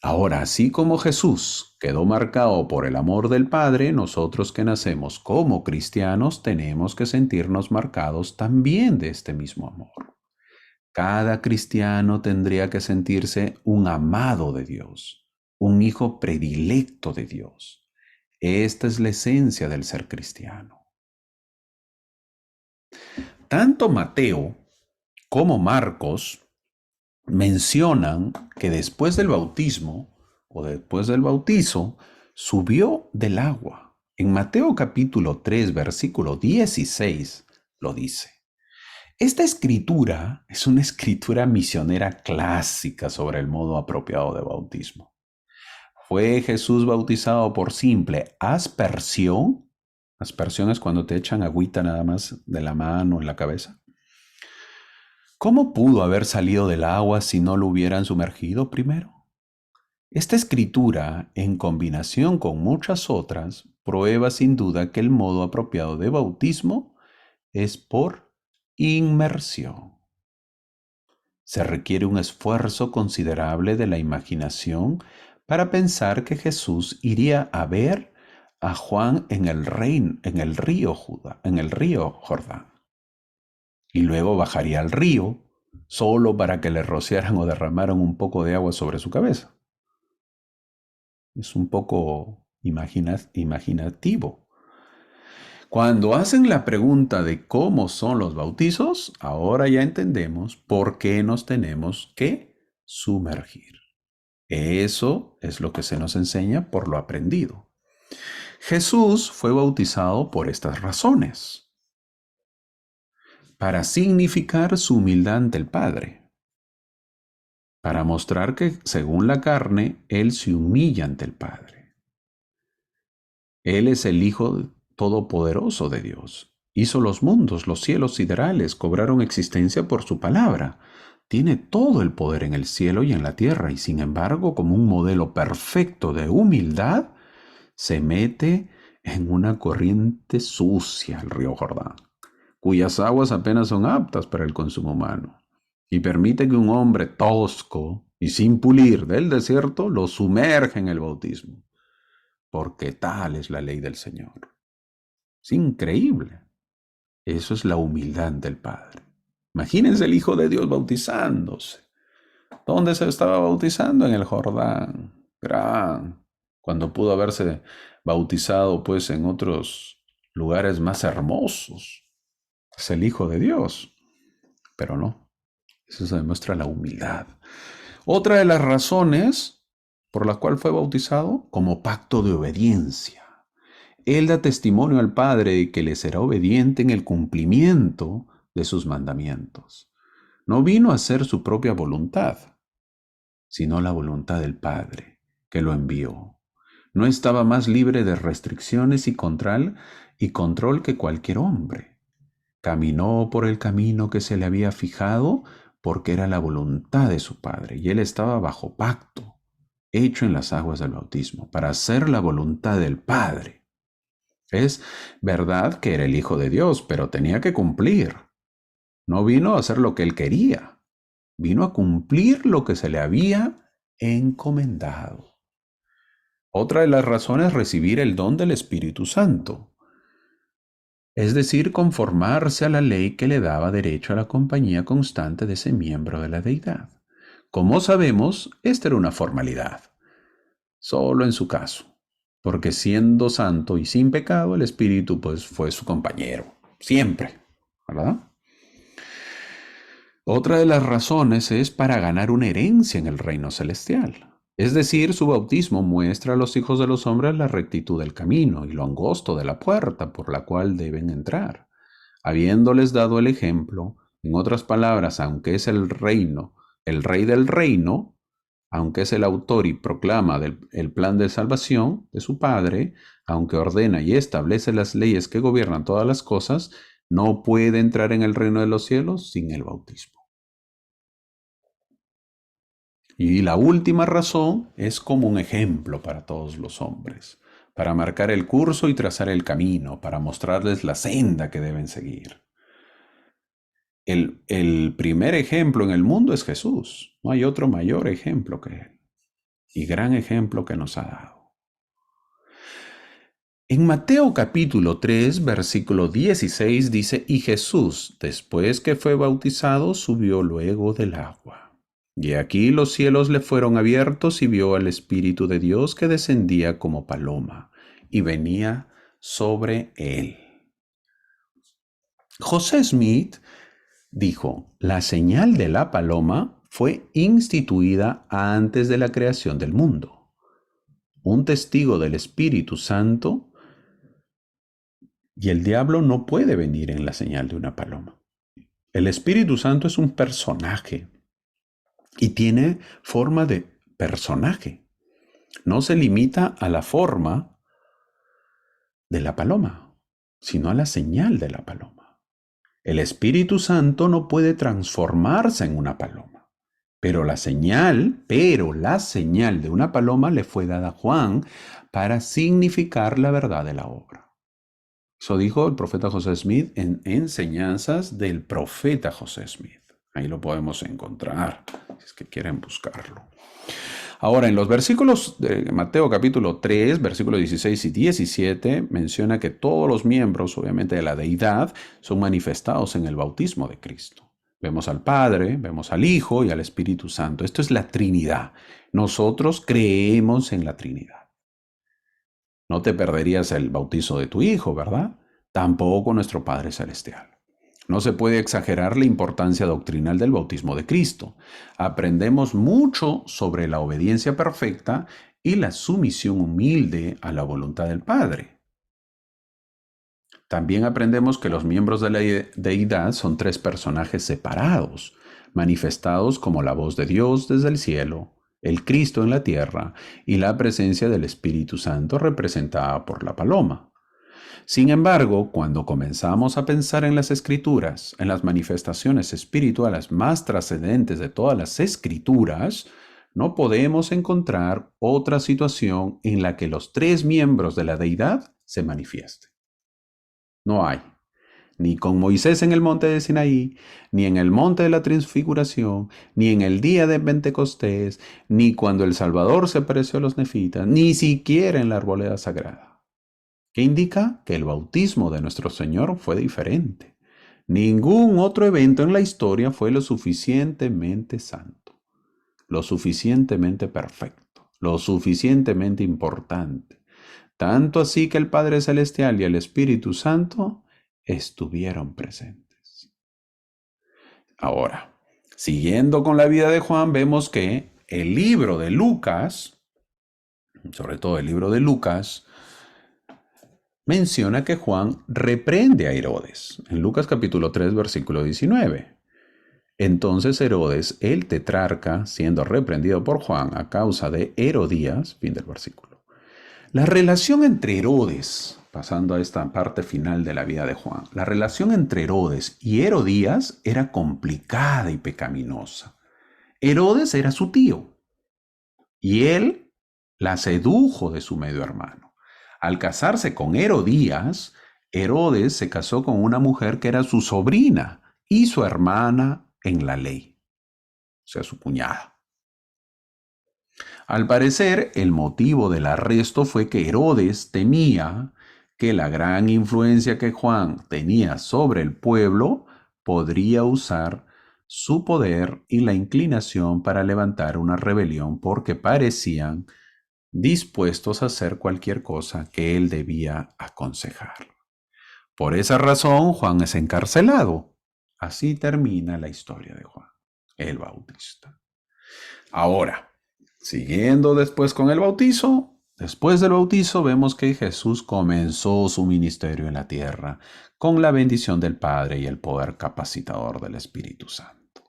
Ahora, así como Jesús quedó marcado por el amor del Padre, nosotros que nacemos como cristianos tenemos que sentirnos marcados también de este mismo amor. Cada cristiano tendría que sentirse un amado de Dios, un hijo predilecto de Dios. Esta es la esencia del ser cristiano. Tanto Mateo como Marcos mencionan que después del bautismo o después del bautizo subió del agua. En Mateo capítulo 3, versículo 16 lo dice. Esta escritura es una escritura misionera clásica sobre el modo apropiado de bautismo. ¿Fue Jesús bautizado por simple aspersión? Aspersión es cuando te echan agüita nada más de la mano en la cabeza. ¿Cómo pudo haber salido del agua si no lo hubieran sumergido primero? Esta escritura, en combinación con muchas otras, prueba sin duda que el modo apropiado de bautismo es por inmersión. Se requiere un esfuerzo considerable de la imaginación para pensar que Jesús iría a ver a Juan en el río Jordán, y luego bajaría al río solo para que le rociaran o derramaran un poco de agua sobre su cabeza. Es un poco imaginativo. Cuando hacen la pregunta de cómo son los bautizos, ahora ya entendemos por qué nos tenemos que sumergir. Eso es lo que se nos enseña por lo aprendido. Jesús fue bautizado por estas razones: para significar su humildad ante el Padre, para mostrar que, según la carne, Él se humilla ante el Padre. Él es el Hijo Todopoderoso de Dios. Hizo los mundos, los cielos siderales, cobraron existencia por su palabra. Tiene todo el poder en el cielo y en la tierra, y sin embargo, como un modelo perfecto de humildad, se mete en una corriente sucia, el río Jordán, cuyas aguas apenas son aptas para el consumo humano, y permite que un hombre tosco y sin pulir del desierto lo sumerja en el bautismo, porque tal es la ley del Señor. Es increíble. Eso es la humildad del Padre. Imagínense el Hijo de Dios bautizándose. ¿Dónde se estaba bautizando? En el Jordán. Gran. Cuando pudo haberse bautizado pues en otros lugares más hermosos. Es el Hijo de Dios. Pero no. Eso se demuestra la humildad. Otra de las razones por la cual fue bautizado, como pacto de obediencia. Él da testimonio al Padre de que le será obediente en el cumplimiento de sus mandamientos. No vino a hacer su propia voluntad, sino la voluntad del Padre, que lo envió. No estaba más libre de restricciones y control que cualquier hombre. Caminó por el camino que se le había fijado porque era la voluntad de su Padre, y él estaba bajo pacto, hecho en las aguas del bautismo, para hacer la voluntad del Padre. Es verdad que era el Hijo de Dios, pero tenía que cumplir. No vino a hacer lo que él quería, vino a cumplir lo que se le había encomendado. Otra de las razones es recibir el don del Espíritu Santo, es decir, conformarse a la ley que le daba derecho a la compañía constante de ese miembro de la deidad. Como sabemos, esta era una formalidad, solo en su caso, porque siendo santo y sin pecado, el Espíritu pues fue su compañero, siempre, ¿verdad? Otra de las razones es para ganar una herencia en el reino celestial. Es decir, su bautismo muestra a los hijos de los hombres la rectitud del camino y lo angosto de la puerta por la cual deben entrar, habiéndoles dado el ejemplo. En otras palabras, aunque es el rey del reino, aunque es el autor y proclama el plan de salvación de su Padre, aunque ordena y establece las leyes que gobiernan todas las cosas, no puede entrar en el reino de los cielos sin el bautismo. Y la última razón es como un ejemplo para todos los hombres, para marcar el curso y trazar el camino, para mostrarles la senda que deben seguir. El primer ejemplo en el mundo es Jesús. No hay otro mayor ejemplo que Él. y gran ejemplo que nos ha dado. En Mateo capítulo 3, versículo 16 dice, y Jesús, después que fue bautizado, subió luego del agua. Y aquí los cielos le fueron abiertos y vio al Espíritu de Dios que descendía como paloma y venía sobre él. José Smith dijo, la señal de la paloma fue instituida antes de la creación del mundo. Un testigo del Espíritu Santo y el diablo no puede venir en la señal de una paloma. El Espíritu Santo es un personaje y tiene forma de personaje. No se limita a la forma de la paloma, sino a la señal de la paloma. El Espíritu Santo no puede transformarse en una paloma, pero la señal de una paloma le fue dada a Juan para significar la verdad de la obra. Eso dijo el profeta José Smith en Enseñanzas del profeta José Smith. Ahí lo podemos encontrar, si es que quieren buscarlo. Ahora, en los versículos de Mateo capítulo 3, versículos 16 y 17, menciona que todos los miembros, obviamente, de la deidad son manifestados en el bautismo de Cristo. Vemos al Padre, vemos al Hijo y al Espíritu Santo. Esto es la Trinidad. Nosotros creemos en la Trinidad. No te perderías el bautizo de tu Hijo, ¿verdad? Tampoco nuestro Padre Celestial. No se puede exagerar la importancia doctrinal del bautismo de Cristo. Aprendemos mucho sobre la obediencia perfecta y la sumisión humilde a la voluntad del Padre. También aprendemos que los miembros de la deidad son tres personajes separados, manifestados como la voz de Dios desde el cielo, el Cristo en la tierra y la presencia del Espíritu Santo representada por la paloma. Sin embargo, cuando comenzamos a pensar en las Escrituras, en las manifestaciones espirituales más trascendentes de todas las Escrituras, no podemos encontrar otra situación en la que los tres miembros de la deidad se manifiesten. No hay. Ni con Moisés en el monte de Sinaí, ni en el monte de la transfiguración, ni en el día de Pentecostés, ni cuando el Salvador se apareció a los nefitas, ni siquiera en la arboleda sagrada. ¿Qué indica? Que el bautismo de nuestro Señor fue diferente. Ningún otro evento en la historia fue lo suficientemente santo, lo suficientemente perfecto, lo suficientemente importante. Tanto así que el Padre Celestial y el Espíritu Santo estuvieron presentes. Ahora, siguiendo con la vida de Juan, vemos que el libro de Lucas, sobre todo el libro de Lucas, menciona que Juan reprende a Herodes, en Lucas capítulo 3, versículo 19. Entonces Herodes, el tetrarca, siendo reprendido por Juan a causa de Herodías, fin del versículo. La relación entre Herodes, pasando a esta parte final de la vida de Juan, la relación entre Herodes y Herodías era complicada y pecaminosa. Herodes era su tío y él la sedujo de su medio hermano. Al casarse con Herodías, Herodes se casó con una mujer que era su sobrina y su hermana en la ley, o sea, su cuñada. Al parecer, el motivo del arresto fue que Herodes temía que la gran influencia que Juan tenía sobre el pueblo podría usar su poder y la inclinación para levantar una rebelión porque parecían dispuestos a hacer cualquier cosa que él debía aconsejar. Por esa razón, Juan es encarcelado. Así termina la historia de Juan, el Bautista. Ahora, siguiendo después con el bautizo, después del bautizo vemos que Jesús comenzó su ministerio en la tierra con la bendición del Padre y el poder capacitador del Espíritu Santo.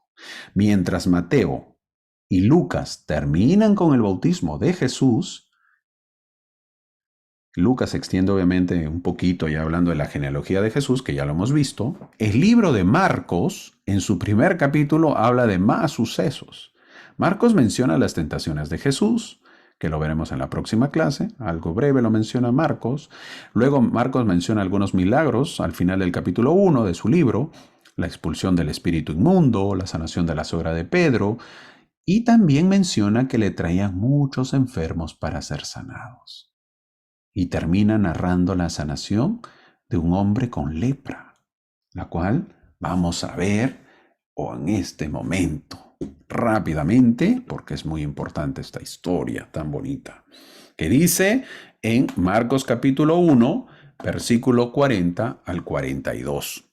Mientras Mateo y Lucas terminan con el bautismo de Jesús, Lucas se extiende obviamente un poquito ya hablando de la genealogía de Jesús, que ya lo hemos visto. El libro de Marcos, en su primer capítulo, habla de más sucesos. Marcos menciona las tentaciones de Jesús, que lo veremos en la próxima clase. Algo breve lo menciona Marcos. Luego Marcos menciona algunos milagros al final del capítulo 1 de su libro, la expulsión del espíritu inmundo, la sanación de la suegra de Pedro, Y también menciona que le traían muchos enfermos para ser sanados. Y termina narrando la sanación de un hombre con lepra, la cual vamos a ver o en este momento rápidamente, porque es muy importante esta historia tan bonita, que dice en Marcos capítulo 1, versículo 40 al 42.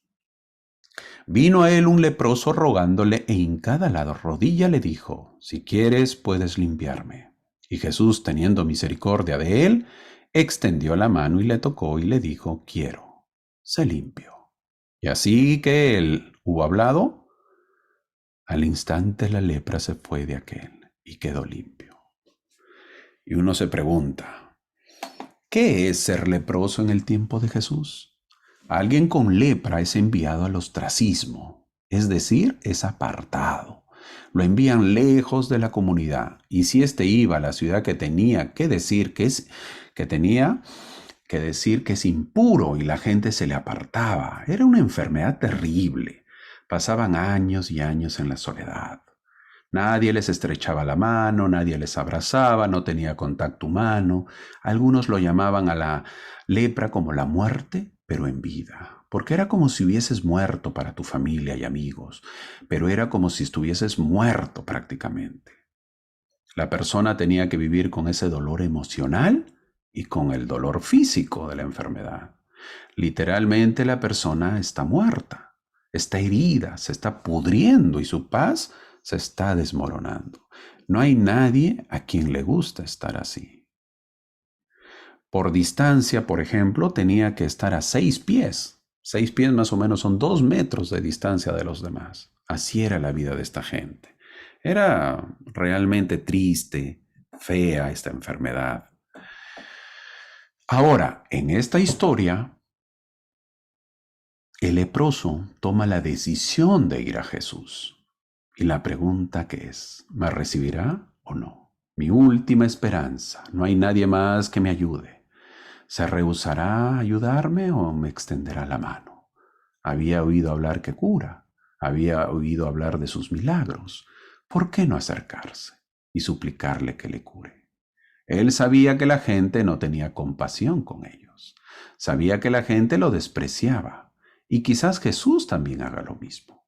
Vino a él un leproso rogándole e hincada la rodilla le dijo, si quieres puedes limpiarme. Y Jesús, teniendo misericordia de él, extendió la mano y le tocó y le dijo, quiero, sé limpio. Y así que él hubo hablado, al instante la lepra se fue de aquel y quedó limpio. Y uno se pregunta, ¿qué es ser leproso en el tiempo de Jesús? Alguien con lepra es enviado al ostracismo, es decir, es apartado. Lo envían lejos de la comunidad. Y si éste iba a la ciudad que tenía que decir que tenía que decir que es impuro y la gente se le apartaba, era una enfermedad terrible. Pasaban años y años en la soledad. Nadie les estrechaba la mano, nadie les abrazaba, no tenía contacto humano. Algunos lo llamaban a la lepra como la muerte, pero en vida, porque era como si hubieses muerto para tu familia y amigos, pero era como si estuvieses muerto prácticamente. La persona tenía que vivir con ese dolor emocional y con el dolor físico de la enfermedad. Literalmente la persona está muerta, está herida, se está pudriendo y su paz se está desmoronando. No hay nadie a quien le gusta estar así. Por distancia, por ejemplo, tenía que estar a 6 pies. 6 pies más o menos son 2 metros de distancia de los demás. Así era la vida de esta gente. Era realmente triste, fea esta enfermedad. Ahora, en esta historia, el leproso toma la decisión de ir a Jesús. Y la pregunta que es, ¿me recibirá o no? Mi última esperanza, no hay nadie más que me ayude. ¿Se rehusará a ayudarme o me extenderá la mano? Había oído hablar que cura, había oído hablar de sus milagros. ¿Por qué no acercarse y suplicarle que le cure? Él sabía que la gente no tenía compasión con ellos. Sabía que la gente lo despreciaba. Y quizás Jesús también haga lo mismo.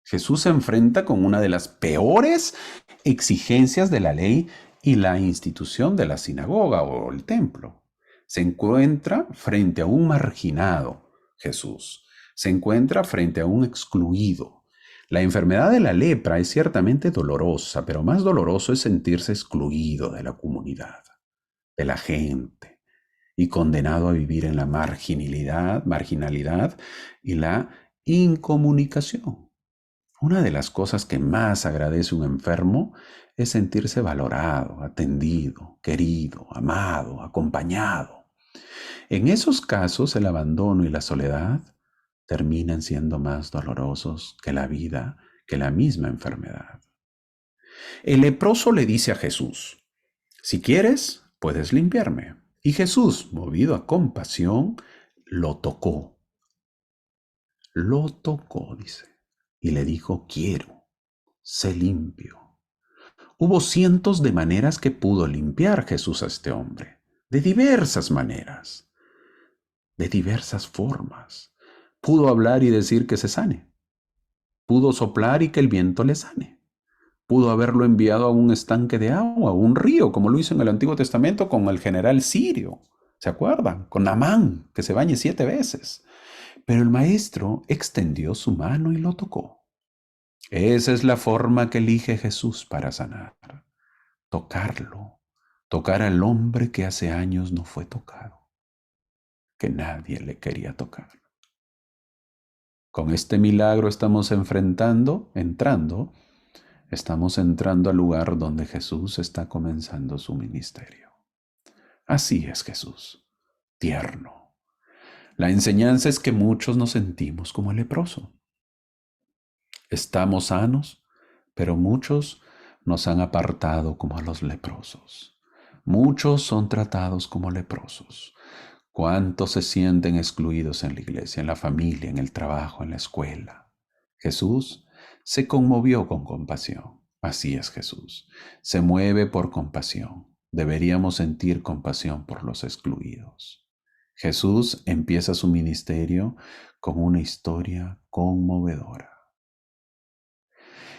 Jesús se enfrenta con una de las peores exigencias de la ley y la institución de la sinagoga o el templo. Se encuentra frente a un marginado, Jesús. Se encuentra frente a un excluido. La enfermedad de la lepra es ciertamente dolorosa, pero más doloroso es sentirse excluido de la comunidad, de la gente, y condenado a vivir en la marginalidad y la incomunicación. Una de las cosas que más agradece un enfermo es sentirse valorado, atendido, querido, amado, acompañado. En esos casos, el abandono y la soledad terminan siendo más dolorosos que la vida, que la misma enfermedad. El leproso le dice a Jesús, si quieres, puedes limpiarme. Y Jesús, movido a compasión, lo tocó. Lo tocó, dice, y le dijo, quiero, sé limpio. Hubo cientos de maneras que pudo limpiar Jesús a este hombre, de diversas maneras, de diversas formas. Pudo hablar y decir que se sane. Pudo soplar y que el viento le sane. Pudo haberlo enviado a un estanque de agua, a un río, como lo hizo en el Antiguo Testamento con el general sirio. ¿Se acuerdan? Con Naamán, que se bañe 7 veces. Pero el maestro extendió su mano y lo tocó. Esa es la forma que elige Jesús para sanar. Tocarlo, tocar al hombre que hace años no fue tocado, que nadie le quería tocar. Con este milagro estamos entrando al lugar donde Jesús está comenzando su ministerio. Así es Jesús, tierno. La enseñanza es que muchos nos sentimos como el leproso. Estamos sanos, pero muchos nos han apartado como a los leprosos. Muchos son tratados como leprosos. ¿Cuántos se sienten excluidos en la iglesia, en la familia, en el trabajo, en la escuela? Jesús se conmovió con compasión Así es Jesús. Se mueve por compasión. Deberíamos sentir compasión por los excluidos. Jesús empieza su ministerio con una historia conmovedora.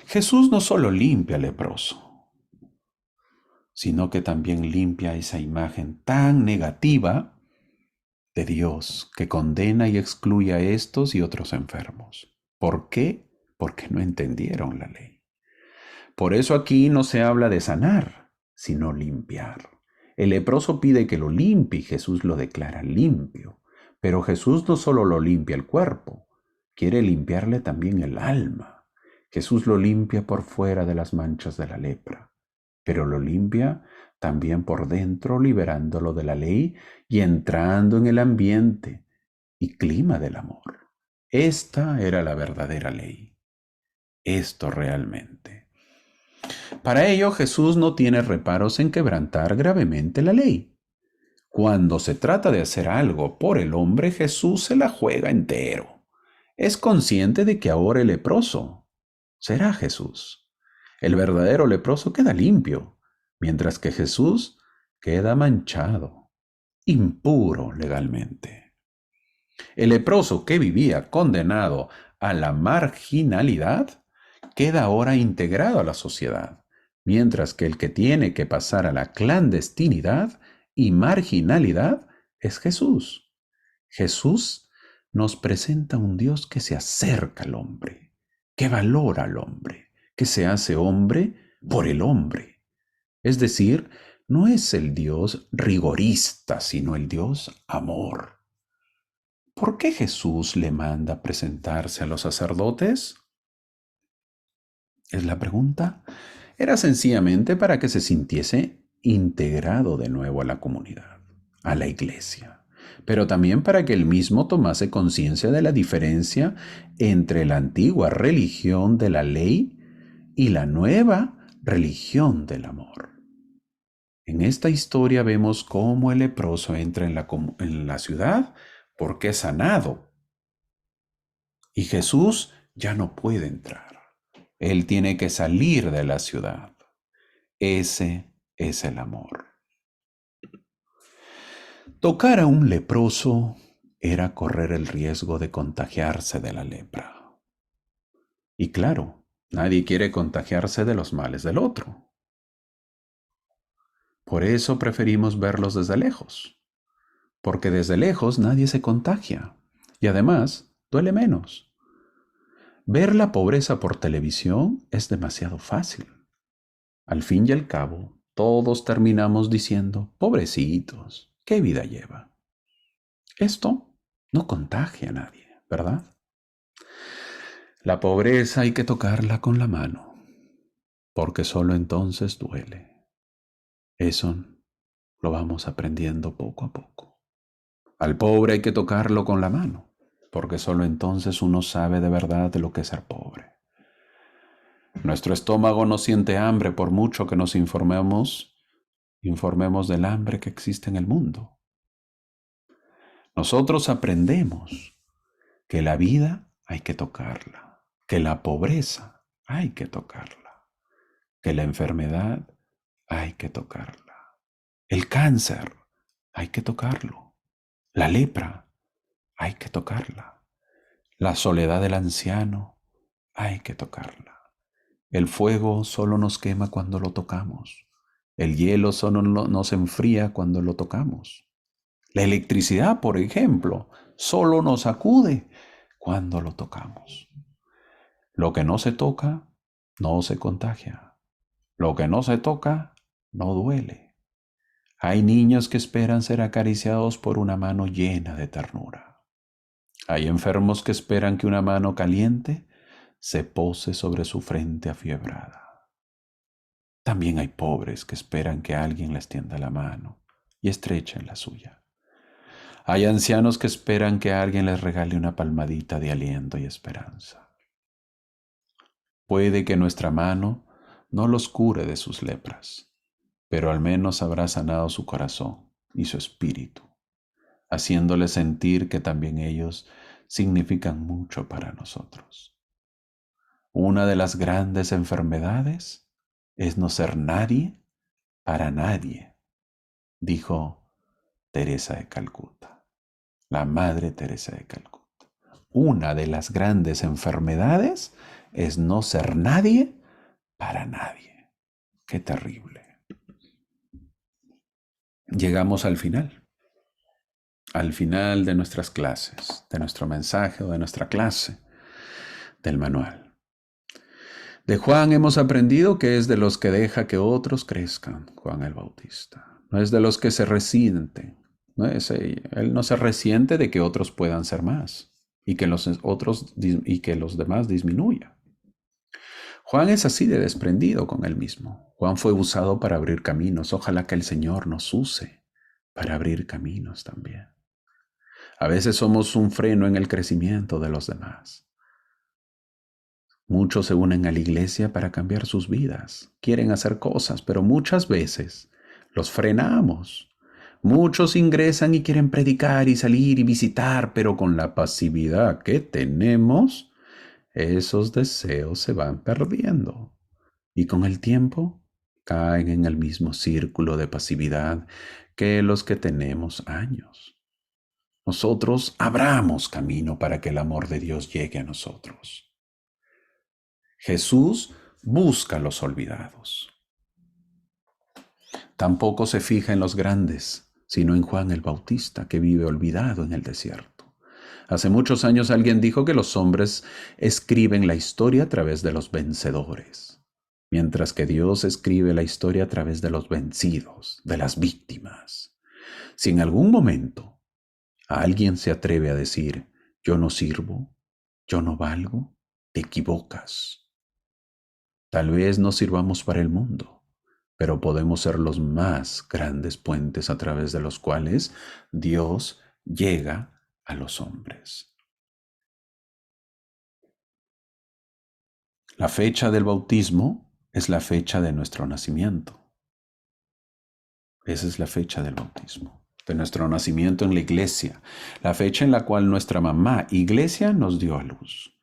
Jesús no solo limpia al leproso, sino que también limpia esa imagen tan negativa de Dios que condena y excluye a estos y otros enfermos. ¿Por qué? Porque no entendieron la ley. Por eso aquí no se habla de sanar, sino limpiar. El leproso pide que lo limpie y Jesús lo declara limpio. Pero Jesús no solo lo limpia el cuerpo, quiere limpiarle también el alma. Jesús lo limpia por fuera de las manchas de la lepra, pero lo limpia también por dentro, liberándolo de la ley y entrando en el ambiente y clima del amor. Esta era la verdadera ley. Esto realmente. Para ello, Jesús no tiene reparos en quebrantar gravemente la ley. Cuando se trata de hacer algo por el hombre, Jesús se la juega entero. Es consciente de que ahora el leproso será Jesús. El verdadero leproso queda limpio, mientras que Jesús queda manchado, impuro legalmente. El leproso que vivía condenado a la marginalidad queda ahora integrado a la sociedad, mientras que el que tiene que pasar a la clandestinidad y marginalidad es Jesús. Jesús nos presenta un Dios que se acerca al hombre, que valora al hombre, que se hace hombre por el hombre. Es decir, no es el Dios rigorista, sino el Dios amor. ¿Por qué Jesús le manda presentarse a los sacerdotes? Es la pregunta. Era sencillamente para que se sintiese integrado de nuevo a la comunidad, a la iglesia, pero también para que él mismo tomase conciencia de la diferencia entre la antigua religión de la ley y la nueva religión del amor. En esta historia vemos cómo el leproso entra en la ciudad porque es sanado y Jesús ya no puede entrar. Él tiene que salir de la ciudad. Ese es el amor. Tocar a un leproso era correr el riesgo de contagiarse de la lepra. Y claro, nadie quiere contagiarse de los males del otro. Por eso preferimos verlos desde lejos, porque desde lejos nadie se contagia y además duele menos. Ver la pobreza por televisión es demasiado fácil. Al fin y al cabo, todos terminamos diciendo, pobrecitos, ¿qué vida lleva? Esto no contagia a nadie, ¿verdad? La pobreza hay que tocarla con la mano, porque solo entonces duele. Eso lo vamos aprendiendo poco a poco. Al pobre hay que tocarlo con la mano, porque solo entonces uno sabe de verdad lo que es ser pobre. Nuestro estómago no siente hambre por mucho que nos informemos del hambre que existe en el mundo. Nosotros aprendemos que la vida hay que tocarla, que la pobreza hay que tocarla, que la enfermedad hay que tocarla, el cáncer hay que tocarlo, la lepra hay que tocarla, la soledad del anciano hay que tocarla. El fuego solo nos quema cuando lo tocamos. El hielo solo nos enfría cuando lo tocamos. La electricidad, por ejemplo, solo nos sacude cuando lo tocamos. Lo que no se toca, no se contagia. Lo que no se toca, no duele. Hay niños que esperan ser acariciados por una mano llena de ternura. Hay enfermos que esperan que una mano caliente se pose sobre su frente afiebrada. También hay pobres que esperan que alguien les tienda la mano y estrechen la suya. Hay ancianos que esperan que alguien les regale una palmadita de aliento y esperanza. Puede que nuestra mano no los cure de sus lepras, pero al menos habrá sanado su corazón y su espíritu, haciéndoles sentir que también ellos significan mucho para nosotros. Una de las grandes enfermedades es no ser nadie para nadie, dijo Teresa de Calcuta, la Madre Teresa de Calcuta. Una de las grandes enfermedades es no ser nadie para nadie. Qué terrible. Llegamos al final de nuestras clases, de nuestro mensaje o de nuestra clase, del manual. De Juan hemos aprendido que es de los que deja que otros crezcan, Juan el Bautista. No es de los que se resienten. Él no se resiente de que otros puedan ser más y que los demás disminuyan. Juan es así de desprendido con él mismo. Juan fue usado para abrir caminos. Ojalá que el Señor nos use para abrir caminos también. A veces somos un freno en el crecimiento de los demás. Muchos se unen a la iglesia para cambiar sus vidas. Quieren hacer cosas, pero muchas veces los frenamos. Muchos ingresan y quieren predicar y salir y visitar, pero con la pasividad que tenemos, esos deseos se van perdiendo. Y con el tiempo caen en el mismo círculo de pasividad que los que tenemos años. Nosotros abramos camino para que el amor de Dios llegue a nosotros. Jesús busca a los olvidados. Tampoco se fija en los grandes, sino en Juan el Bautista, que vive olvidado en el desierto. Hace muchos años alguien dijo que los hombres escriben la historia a través de los vencedores, mientras que Dios escribe la historia a través de los vencidos, de las víctimas. Si en algún momento alguien se atreve a decir, yo no sirvo, yo no valgo, te equivocas. Tal vez no sirvamos para el mundo, pero podemos ser los más grandes puentes a través de los cuales Dios llega a los hombres. La fecha del bautismo es la fecha de nuestro nacimiento. Esa es la fecha del bautismo, de nuestro nacimiento en la iglesia, la fecha en la cual nuestra mamá iglesia nos dio a luz.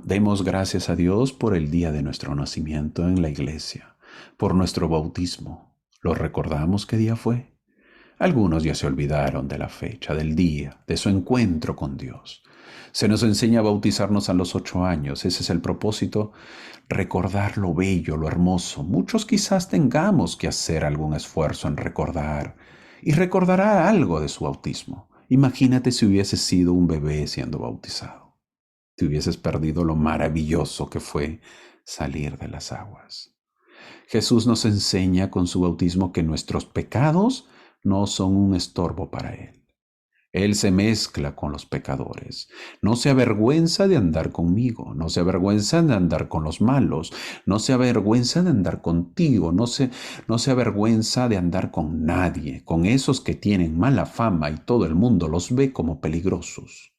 Demos gracias a Dios por el día de nuestro nacimiento en la iglesia, por nuestro bautismo. ¿Lo recordamos qué día fue? Algunos ya se olvidaron de la fecha, del día, de su encuentro con Dios. Se nos enseña a bautizarnos a los 8 años. Ese es el propósito, recordar lo bello, lo hermoso. Muchos quizás tengamos que hacer algún esfuerzo en recordar y recordará algo de su bautismo. Imagínate si hubiese sido un bebé siendo bautizado. Te hubieses perdido lo maravilloso que fue salir de las aguas. Jesús nos enseña con su bautismo que nuestros pecados no son un estorbo para Él. Él se mezcla con los pecadores. No se avergüenza de andar conmigo, no se avergüenza de andar con los malos, no se avergüenza de andar contigo, no se avergüenza de andar con nadie, con esos que tienen mala fama y todo el mundo los ve como peligrosos.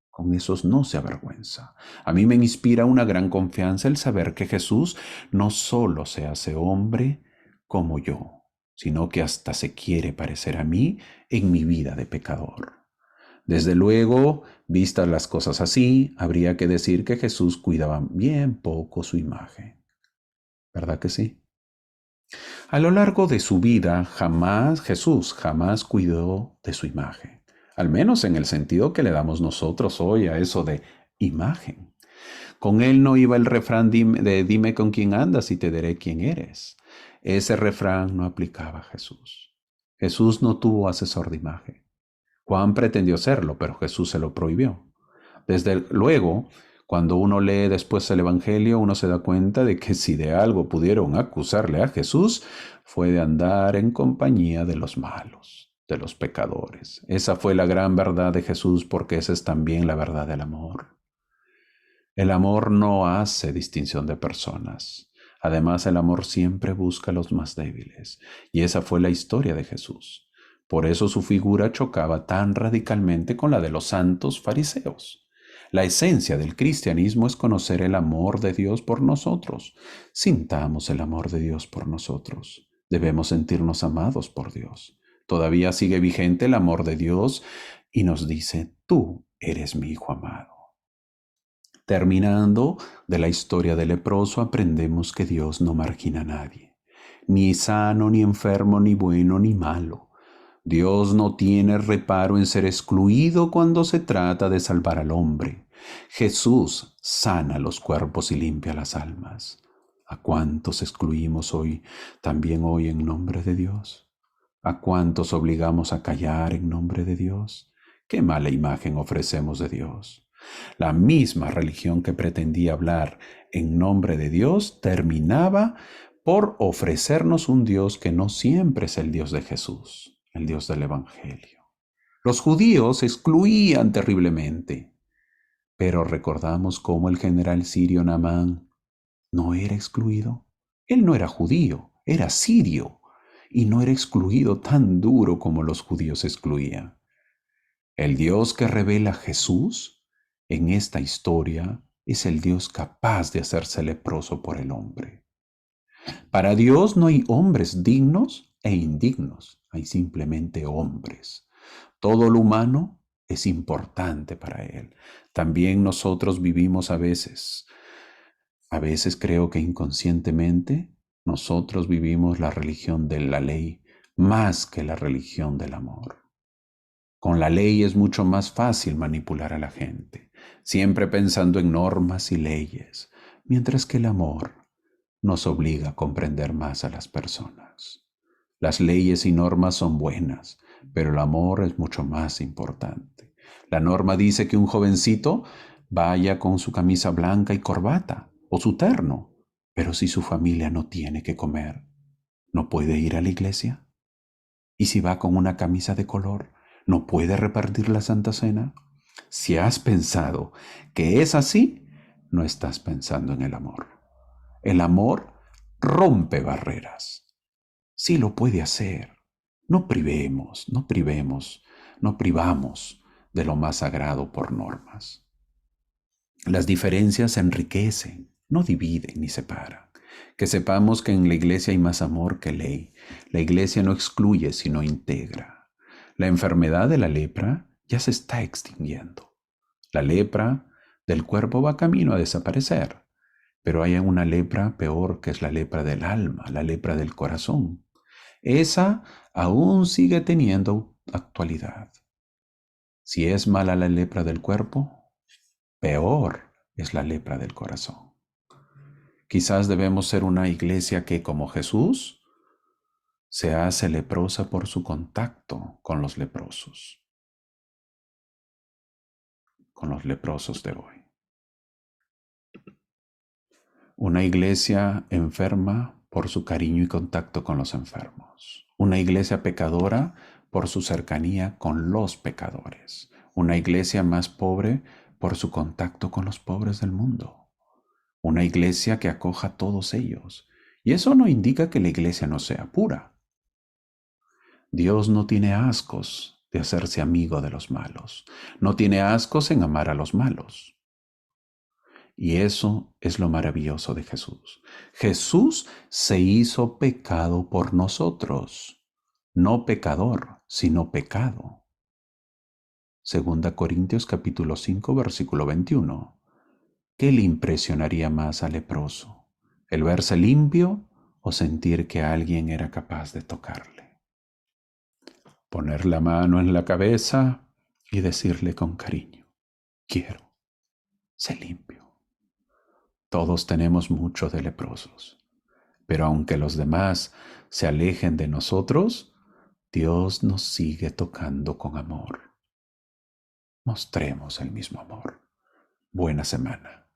Con esos no se avergüenza. A mí me inspira una gran confianza el saber que Jesús no solo se hace hombre como yo, sino que hasta se quiere parecer a mí en mi vida de pecador. Desde luego, vistas las cosas así, habría que decir que Jesús cuidaba bien poco su imagen. ¿Verdad que sí? A lo largo de su vida, Jesús jamás cuidó de su imagen. Al menos en el sentido que le damos nosotros hoy a eso de imagen. Con él no iba el refrán de dime con quién andas y te diré quién eres. Ese refrán no aplicaba a Jesús. Jesús no tuvo asesor de imagen. Juan pretendió serlo, pero Jesús se lo prohibió. Desde luego, cuando uno lee después el Evangelio, uno se da cuenta de que si de algo pudieron acusarle a Jesús, fue de andar en compañía de los malos, de los pecadores. Esa fue la gran verdad de Jesús, porque esa es también la verdad del amor. El amor no hace distinción de personas. Además, el amor siempre busca a los más débiles, y esa fue la historia de Jesús. Por eso su figura chocaba tan radicalmente con la de los santos fariseos. La esencia del cristianismo es conocer el amor de Dios por nosotros. Sintamos el amor de Dios por nosotros. Debemos sentirnos amados por Dios. Todavía sigue vigente el amor de Dios y nos dice, tú eres mi hijo amado. Terminando de la historia del leproso, aprendemos que Dios no margina a nadie, ni sano, ni enfermo, ni bueno, ni malo. Dios no tiene reparo en ser excluido cuando se trata de salvar al hombre. Jesús sana los cuerpos y limpia las almas. ¿A cuántos excluimos hoy, también hoy en nombre de Dios? ¿A cuántos obligamos a callar en nombre de Dios? ¿Qué mala imagen ofrecemos de Dios? La misma religión que pretendía hablar en nombre de Dios terminaba por ofrecernos un Dios que no siempre es el Dios de Jesús, el Dios del Evangelio. Los judíos excluían terriblemente, pero recordamos cómo el general sirio Naamán no era excluido. Él no era judío, era sirio, y no era excluido tan duro como los judíos excluían. El Dios que revela Jesús en esta historia es el Dios capaz de hacerse leproso por el hombre. Para Dios no hay hombres dignos e indignos, hay simplemente hombres. Todo lo humano es importante para Él. También nosotros vivimos a veces creo que inconscientemente, nosotros vivimos la religión de la ley más que la religión del amor. Con la ley es mucho más fácil manipular a la gente, siempre pensando en normas y leyes, mientras que el amor nos obliga a comprender más a las personas. Las leyes y normas son buenas, pero el amor es mucho más importante. La norma dice que un jovencito vaya con su camisa blanca y corbata o su terno, pero si su familia no tiene que comer, ¿no puede ir a la iglesia? ¿Y si va con una camisa de color, no puede repartir la Santa Cena? Si has pensado que es así, no estás pensando en el amor. El amor rompe barreras. Sí lo puede hacer. No privamos de lo más sagrado por normas. Las diferencias enriquecen, no dividen ni separan. Que sepamos que en la iglesia hay más amor que ley. La iglesia no excluye, sino integra. La enfermedad de la lepra ya se está extinguiendo. La lepra del cuerpo va camino a desaparecer, pero hay una lepra peor que es la lepra del alma, la lepra del corazón. Esa aún sigue teniendo actualidad. Si es mala la lepra del cuerpo, peor es la lepra del corazón. Quizás debemos ser una iglesia que, como Jesús, se hace leprosa por su contacto con los leprosos de hoy. Una iglesia enferma por su cariño y contacto con los enfermos. Una iglesia pecadora por su cercanía con los pecadores. Una iglesia más pobre por su contacto con los pobres del mundo. Una iglesia que acoja a todos ellos. Y eso no indica que la iglesia no sea pura. Dios no tiene ascos de hacerse amigo de los malos. No tiene ascos en amar a los malos. Y eso es lo maravilloso de Jesús. Jesús se hizo pecado por nosotros. No pecador, sino pecado. Segunda Corintios capítulo 5, versículo 21. ¿Qué le impresionaría más al leproso? ¿El verse limpio o sentir que alguien era capaz de tocarle? Poner la mano en la cabeza y decirle con cariño, quiero, sé limpio. Todos tenemos mucho de leprosos, pero aunque los demás se alejen de nosotros, Dios nos sigue tocando con amor. Mostremos el mismo amor. Buena semana.